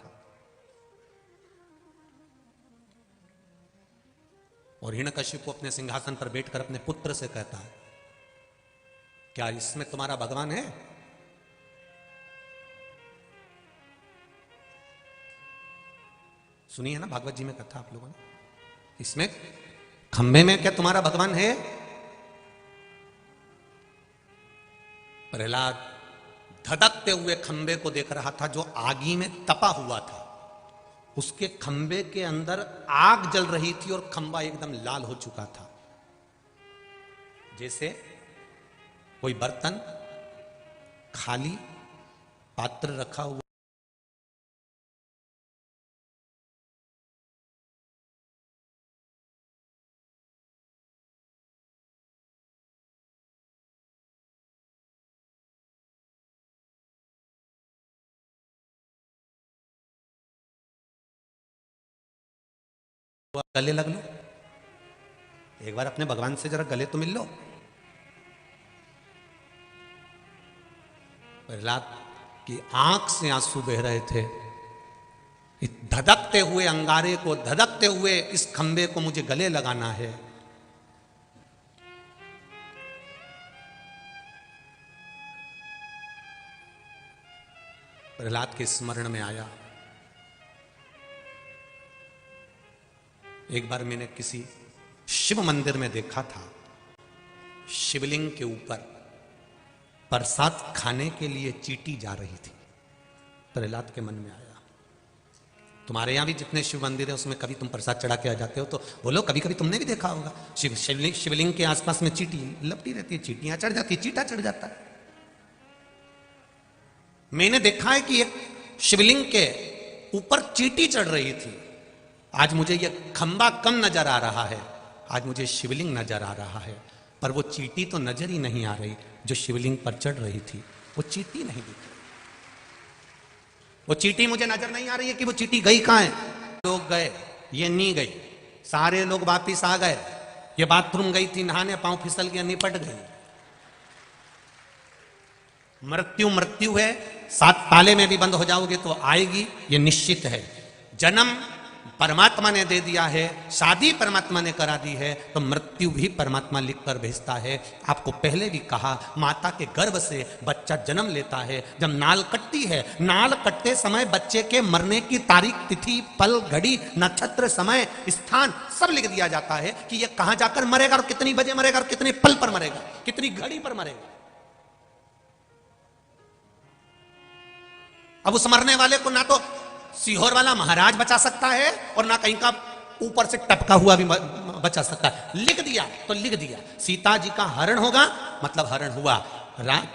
और हिरण्यकशिपु अपने सिंहासन पर बैठकर अपने पुत्र से कहता है, क्या इसमें तुम्हारा भगवान है? सुनी है ना भागवत जी में कथा आप लोगों ने, इसमें खंबे में क्या तुम्हारा भगवान है? प्रहलाद धधकते हुए खंबे को देख रहा था जो आगी में तपा हुआ था। उसके खंबे के अंदर आग जल रही थी और खंबा एकदम लाल हो चुका था। जैसे कोई बर्तन खाली पात्र रखा हुआ गले लग लो, एक बार अपने भगवान से जरा गले तो मिल लो। प्रहलाद की आंख से आंसू बह रहे थे। इस धधकते हुए अंगारे को, धधकते हुए इस खंबे को मुझे गले लगाना है। प्रहलाद के स्मरण में आया, एक बार मैंने किसी शिव मंदिर में देखा था, शिवलिंग के ऊपर प्रसाद खाने के लिए चींटी जा रही थी। प्रहलाद के मन में आया, तुम्हारे यहां भी जितने शिव मंदिर है उसमें कभी तुम प्रसाद चढ़ा के आ जाते हो, तो बोलो कभी कभी तुमने भी देखा होगा शिवलिंग के आसपास में चींटी लपटी रहती है, चींटियां चढ़ जाती है, चींटा चढ़ जाता है। मैंने देखा है कि एक शिवलिंग के ऊपर चींटी चढ़ रही थी। आज मुझे यह खंबा कम नजर आ रहा है, आज मुझे शिवलिंग नजर आ रहा है, पर वो चींटी तो नजर ही नहीं आ रही जो शिवलिंग पर चढ़ रही थी। वो चींटी नहीं दिख रही, वो चींटी मुझे नजर नहीं आ रही है कि वो चींटी गई कहां है। लोग गए, ये नहीं गई, सारे लोग वापिस आ गए। ये बाथरूम गई थी नहाने, पांव फिसल गया, निपट गई। मृत्यु मृत्यु है, 7 ताले में भी बंद हो जाओगे तो आएगी, ये निश्चित है। जन्म परमात्मा ने दे दिया है, शादी परमात्मा ने करा दी है, तो मृत्यु भी परमात्मा लिख कर भेजता है। आपको पहले भी कहा, माता के गर्भ से बच्चा जन्म लेता है। जब नाल कटती है, नाल कटते समय बच्चे के मरने की तारीख, तिथि, पल, घड़ी, नक्षत्र, समय, स्थान सब लिख दिया जाता है कि यह कहां जाकर मरेगा और कितनी बजे मरेगा और कितने पल पर मरेगा, कितनी घड़ी पर मरेगा। अब उस मरने वाले को ना तो सीहोर वाला महाराज बचा सकता है और ना कहीं का ऊपर से टपका हुआ भी बचा सकता है। लिख दिया तो लिख दिया, सीता जी का हरण होगा, मतलब हरण हुआ।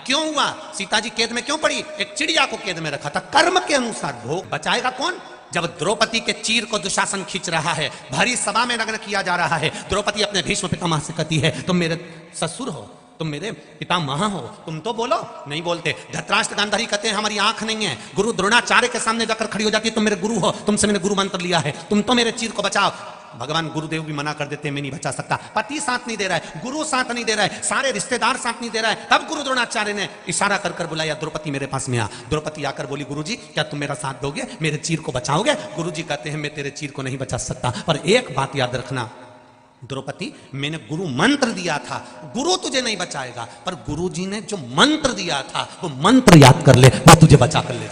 क्यों हुआ? सीता जी कैद में क्यों पड़ी? एक चिड़िया को कैद में रखा था। कर्म के अनुसार भोग। बचाएगा कौन? जब द्रौपदी के चीर को दुशासन खींच रहा है, भारी सभा में नग्न किया जा रहा है, द्रौपदी अपने भीष्म पितामह से कहती है, तुम मेरे ससुर हो, तुम मेरे पितामह हो, तुम तो बोलो। नहीं बोलते। धृतराष्ट्र गांधारी कहते हैं हमारी आंख नहीं है। गुरु द्रोणाचार्य के सामने जाकर खड़ी हो जाती है, तुम मेरे गुरु हो, तुमसे मैंने गुरु मंत्र लिया है, तुम तो मेरे चीर को बचाओ। भगवान गुरुदेव भी मना कर देते हैं, मैं नहीं बचा सकता। पति साथ नहीं दे रहा है, गुरु साथ नहीं दे रहा है, सारे रिश्तेदार साथ नहीं दे रहा है। तब गुरु द्रोणाचार्य ने इशारा कर कर बुलाया, द्रौपदी मेरे पास में आ। द्रौपदी आकर बोली, गुरुजी क्या तुम मेरा साथ दोगे, मेरे चीर को बचाओगे? गुरुजी कहते हैं मैं तेरे चीर को नहीं बचा सकता, पर एक बात याद रखना द्रौपदी, मैंने गुरु मंत्र दिया था, गुरु तुझे नहीं बचाएगा, पर गुरुजी ने जो मंत्र दिया था वो मंत्र याद कर ले, वो तुझे बचा कर ले।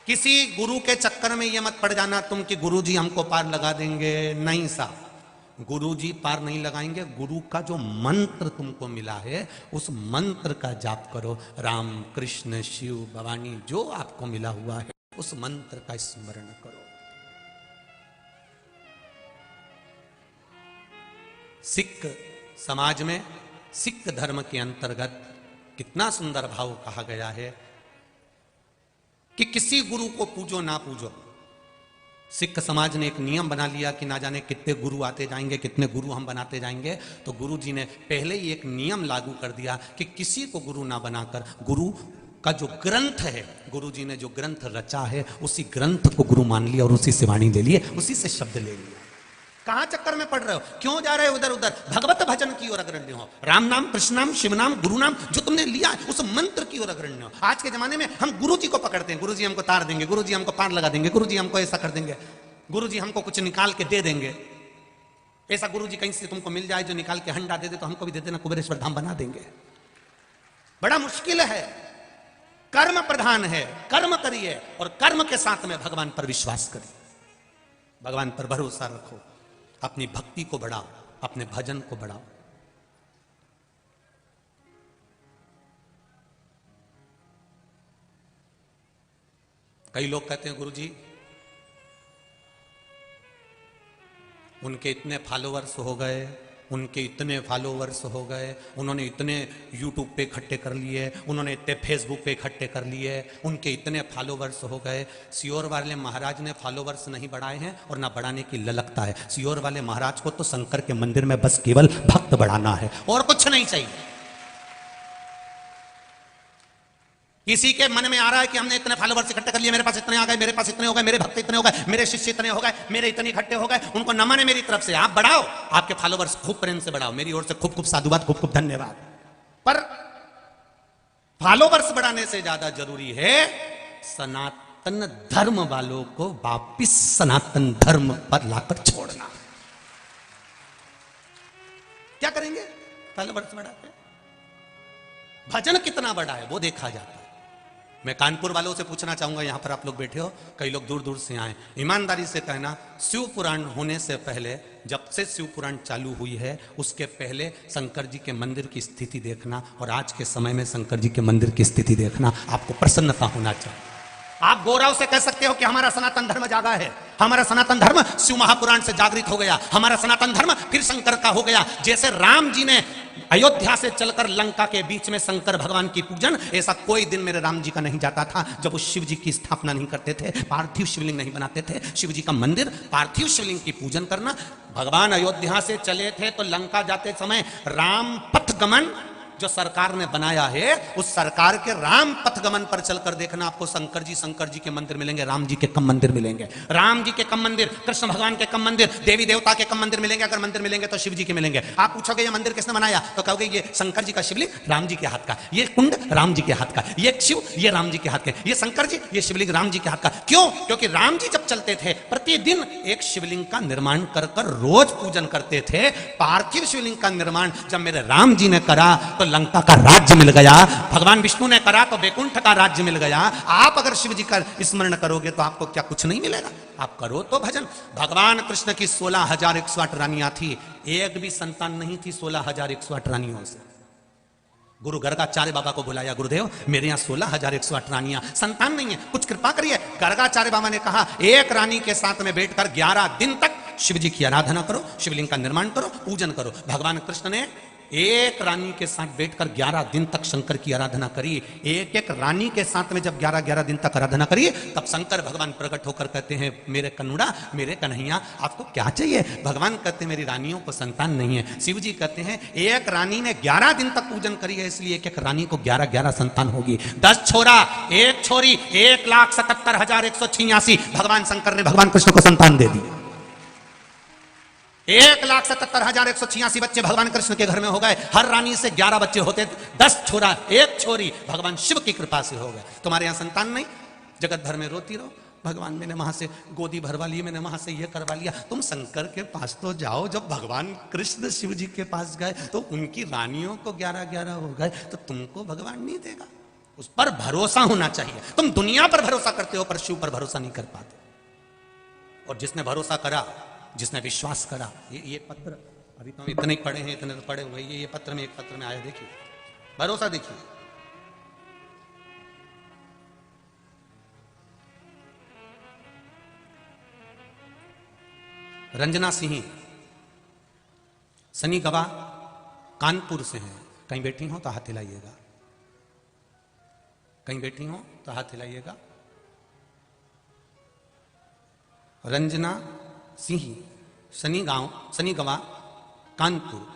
किसी गुरु के चक्कर में ये मत पड़ जाना तुम कि गुरुजी हमको पार लगा देंगे। नहीं साहब, गुरुजी पार नहीं लगाएंगे। गुरु का जो मंत्र तुमको मिला है उस मंत्र का जाप करो। राम, कृष्ण, शिव, भवानी, जो आपको मिला हुआ है उस मंत्र का स्मरण करो। सिख समाज में, सिख धर्म के अंतर्गत कितना सुंदर भाव कहा गया है कि किसी गुरु को पूजो ना पूजो। सिख समाज ने एक नियम बना लिया कि ना जाने कितने गुरु आते जाएंगे, कितने गुरु हम बनाते जाएंगे। तो गुरु जी ने पहले ही एक नियम लागू कर दिया कि किसी को गुरु ना बनाकर, गुरु का जो ग्रंथ है, गुरु जी ने जो ग्रंथ रचा है उसी ग्रंथ को गुरु मान लिया और उसी से वाणी ले लिए, उसी से शब्द ले लिया। कहां चक्कर में पड़ रहे हो? क्यों जा रहे हो इधर उधर? भगवत भजन की ओर अग्रण्य हो। राम नाम, कृष्ण नाम, शिव नाम, गुरु नाम जो तुमने लिया उस मंत्र की ओर अग्रण्य हो। आज के जमाने में हम गुरु जी को पकड़ते हैं, गुरु जी हमको तार देंगे, गुरु जी हमको पार लगा देंगे, गुरु जी हमको ऐसा कर देंगे, गुरु जी हमको कुछ निकाल के दे देंगे। ऐसा गुरु जी कहीं से तुमको मिल जाए जो निकाल के हंडा दे दे तो हमको भी दे देना, कुबेरेश्वर धाम बना देंगे। बड़ा मुश्किल है। कर्म प्रधान है, कर्म करिए और कर्म के साथ में भगवान पर विश्वास करिए, भगवान पर भरोसा रखो, अपनी भक्ति को बढ़ाओ, अपने भजन को बढ़ाओ। कई लोग कहते हैं गुरुजी उनके इतने फॉलोअर्स हो गए, उनके इतने फॉलोअर्स हो गए, उन्होंने इतने यूट्यूब पे इकट्ठे कर लिए, उन्होंने इतने फेसबुक पे इकट्ठे कर लिए, उनके इतने फॉलोअर्स हो गए। सियोर वाले महाराज ने फॉलोअर्स नहीं बढ़ाए हैं और ना बढ़ाने की ललकता है। सियोर वाले महाराज को तो शंकर के मंदिर में बस केवल भक्त बढ़ाना है और कुछ नहीं चाहिए। किसी के मन में आ रहा है कि हमने इतने फॉलोवर्स इकट्ठे कर लिए, मेरे पास इतने आ गए, मेरे पास इतने हो गए, मेरे भक्त इतने हो गए, मेरे शिष्य इतने हो गए, मेरे इतने इकट्ठे हो गए, उनको नमन है मेरी तरफ से। आप बढ़ाओ, आपके फॉलोवर्स खूब प्रेम से बढ़ाओ, मेरी ओर से खूब खूब साधुवाद, खूब खूब धन्यवाद। पर फॉलोवर्स बढ़ाने से ज्यादा जरूरी है सनातन धर्म वालों को वापिस सनातन धर्म पर लाकर छोड़ना। क्या करेंगे? फॉलोवर्स बढ़ाते, भजन कितना बड़ा है वो देखा जाता है। मैं कानपुर वालों से पूछना चाहूंगा, यहां पर आप लोग बैठे हो, कई लोग दूर दूर से आए, ईमानदारी से कहना, शिव पुराण होने से पहले, जब से शिव पुराण चालू हुई है उसके पहले शंकर जी के मंदिर की स्थिति देखना और आज के समय में शंकर जी के मंदिर की स्थिति देखना, आपको प्रसन्नता होना चाहिए। आप गौरव से कह सकते हो कि हमारा सनातन धर्म जागा है, हमारा सनातन धर्म शिव महापुराण से जागृत हो गया, हमारा सनातन धर्म फिर शंकर का हो गया। जैसे राम जी ने अयोध्या से चलकर लंका के बीच में शंकर भगवान की पूजन, ऐसा कोई दिन मेरे राम जी का नहीं जाता था जब वो शिव जी की स्थापना नहीं करते थे, पार्थिव शिवलिंग नहीं बनाते थे। शिव जी का मंदिर, पार्थिव शिवलिंग की पूजन करना। भगवान अयोध्या से चले थे तो लंका जाते समय राम पथ गमन जो सरकार ने बनाया है, उस सरकार के राम पथगमन पर चलकर देखना, आपको शंकर जी के मंदिर मिलेंगे, राम जी के कम मंदिर मिलेंगे। राम जी के कम मंदिर, कृष्ण भगवान के कम मंदिर, देवी देवता के कम मंदिर मिलेंगे। अगर मंदिर मिलेंगे तो शिव जी के मिलेंगे। आप पूछोगे ये मंदिर किसने बनाया, तो कहोगे ये शंकर जी का शिवलिंग राम जी के हाथ का, ये कुंड राम जी के हाथ का, ये शिव ये राम जी के हाथ के, ये शंकर जी ये शिवलिंग राम जी के हाथ का। क्यों? क्योंकि राम जी जब चलते थे प्रतिदिन एक शिवलिंग का निर्माण कर कर रोज पूजन करते थे। पार्थिव शिवलिंग का निर्माण जब मेरे राम जी ने करा तो लंका का राज्य मिल गया, भगवान विष्णु ने करा तो वैकुंठ का राज्य मिल गया। आप अगर शिव जी का स्मरण करोगे तो आपको क्या कुछ नहीं मिलेगा? आप करो तो भजन। भगवान कृष्ण की 16,108 रानियां थी, एक भी संतान नहीं थी 16,108 रानियों से। गुरु गर्गाचार्य बाबा को बुलाया, गुरुदेव मेरे यहाँ 16,108 रानियां, संतान नहीं है, कुछ कृपा करिए। गर्गाचार्य बाबा ने कहा एक रानी के साथ में बैठकर 11 दिन तक शिव जी की आराधना करो, शिवलिंग का निर्माण करो, पूजन करो। भगवान कृष्ण ने एक रानी के साथ बैठकर 11 दिन तक शंकर की आराधना करी। एक एक रानी के साथ में जब 11 दिन तक आराधना करी, तब शंकर भगवान प्रकट होकर कहते हैं मेरे कन्नुड़ा, मेरे कन्हैया, आपको क्या चाहिए? भगवान कहते हैं मेरी रानियों को संतान नहीं है। शिव जी कहते हैं एक रानी ने 11 दिन तक पूजन करी है, इसलिए एक एक रानी को 11 संतान होगी। 10 छोरा, एक छोरी, 1,77,186 भगवान शंकर ने भगवान कृष्ण को संतान दे दी। 1,77,186 बच्चे भगवान कृष्ण के घर में हो गए। हर रानी से 11 बच्चे होते, 10 छोरा, एक छोरी, भगवान शिव की कृपा से हो गए। तुम्हारे यहां संतान नहीं, जगत भर में रोती रहो, भगवान मैंने वहां से गोदी भरवा ली, मैंने वहां से ये करवा लिया। तुम शंकर के पास तो जाओ। जब भगवान कृष्ण शिव जी के पास गए तो उनकी रानियों को 11 हो गए, तो तुमको भगवान नहीं देगा। उस पर भरोसा होना चाहिए। तुम दुनिया पर भरोसा करते हो पर शिव पर भरोसा नहीं कर पाते। और जिसने भरोसा करा, जिसने विश्वास करा, ये पत्र अभी तो हम इतने ही पढ़े हैं, इतने तो पढ़े हुए, ये पत्र में एक पत्र में आया, देखिए भरोसा देखिए। रंजना सिंह सनी गवाह कानपुर से हैं। कहीं बैठी हो तो हाथ हिलाइएगा, कहीं बैठी हो तो हाथ हिलाइएगा। रंजना सिंह सनी गवाह कानपुर,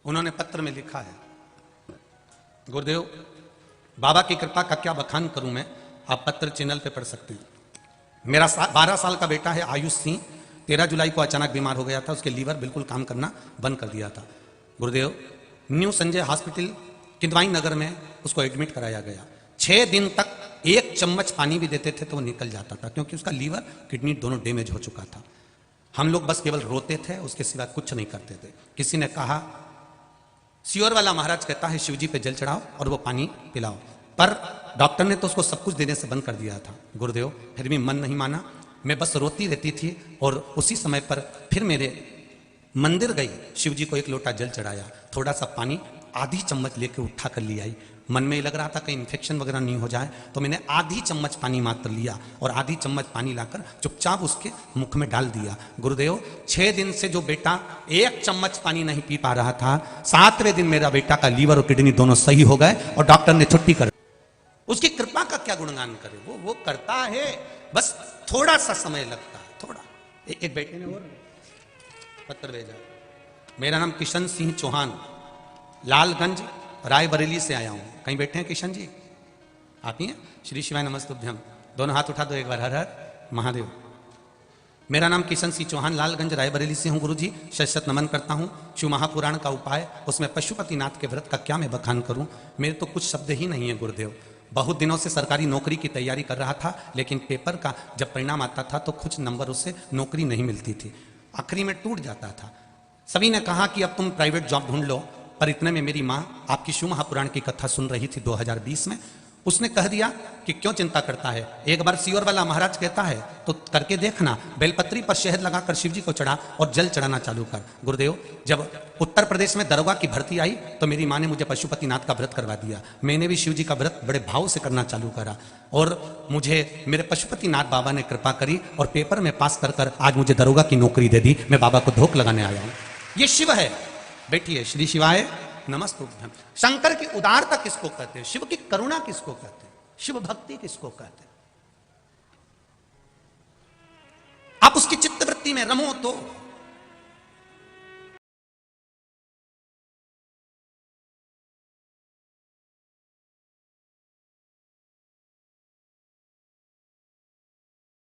उन्होंने पत्र में लिखा है, गुरुदेव बाबा की कृपा का क्या बखान करूं मैं, आप पत्र चैनल पे पढ़ सकते हैं। मेरा 12 साल का बेटा है आयुष सिंह, 13 जुलाई को अचानक बीमार हो गया था, उसके लीवर बिल्कुल काम करना बंद कर दिया था। गुरुदेव न्यू संजय हॉस्पिटल किदवाई नगर में उसको एडमिट कराया गया। 6 दिन तक 1 चम्मच पानी भी देते थे तो वो निकल जाता था, क्योंकि उसका लीवर किडनी दोनों डैमेज हो चुका था। हम लोग बस केवल रोते थे, उसके सिवा कुछ नहीं करते थे। किसी ने कहा, सियोर वाला महाराज कहता है शिव जी पे जल चढ़ाओ और वो पानी पिलाओ, पर डॉक्टर ने तो उसको सब कुछ देने से बंद कर दिया था। गुरुदेव फिर भी मन नहीं माना, मैं बस रोती रहती थी। और उसी समय पर फिर मेरे मंदिर गई, शिव जी को 1 लोटा जल चढ़ाया, थोड़ा सा पानी आधी चम्मच लेके उठा कर ले आई। मन में लग रहा था कहीं इन्फेक्शन वगैरह नहीं हो जाए, तो मैंने आधी चम्मच पानी मात्र लिया और आधी चम्मच पानी लाकर चुपचाप उसके मुख में डाल दिया। गुरुदेव 6 दिन से जो बेटा 1 चम्मच पानी नहीं पी पा रहा था, 7वें दिन मेरा बेटा का लीवर और किडनी दोनों सही हो गए और डॉक्टर ने छुट्टी कर। उसकी कृपा का क्या गुणगान करे, वो करता है, बस थोड़ा सा समय लगता है, थोड़ा। एक बेटे ने और पत्र भेजा, मेरा नाम किशन सिंह चौहान, लालगंज रायबरेली से आया हूं। कहीं बैठे हैं किशन जी? आप ही हैं? श्री शिवाय नमस्तुभ्यम, दोनों हाथ उठा दो एक बार, हर हर महादेव। मेरा नाम किशन सिंह चौहान, लालगंज रायबरेली से हूँ। गुरु जी शत नमन करता हूँ। शिव महापुराण का उपाय, उसमें पशुपतिनाथ के व्रत का क्या मैं बखान करूं, मेरे तो कुछ शब्द ही नहीं है गुरुदेव। बहुत दिनों से सरकारी नौकरी की तैयारी कर रहा था, लेकिन पेपर का जब परिणाम आता था तो कुछ नंबर उससे नौकरी नहीं मिलती थी, आखिरी में टूट जाता था। सभी ने कहा कि अब तुम प्राइवेट जॉब ढूंढ लो, पर इतने में मेरी माँ आपकी शिव महापुराण की कथा सुन रही थी 2020 में। उसने कह दिया कि क्यों चिंता करता है, एक बार सियोर वाला महाराज कहता है तो करके देखना। बेलपत्री पर शहद लगाकर शिव जी को चढ़ा और जल चढ़ाना चालू कर। गुरुदेव जब उत्तर प्रदेश में दरोगा की भर्ती आई तो मेरी माँ ने मुझे पशुपतिनाथ का व्रत करवा दिया। मैंने भी शिव जी का व्रत बड़े भाव से करना चालू करा और मुझे मेरे पशुपतिनाथ बाबा ने कृपा करी और पेपर में पास कर आज मुझे दरोगा की नौकरी दे दी। मैं बाबा को धोख लगाने आया हूँ। ये शिव है, बैठिए। श्री शिवाय नमस्तुभ्यम। शंकर की उदारता किसको कहते हैं? शिव की करुणा किसको कहते हैं? शिव भक्ति किसको कहते हैं? आप उसकी चित्तवृत्ति में रमो तो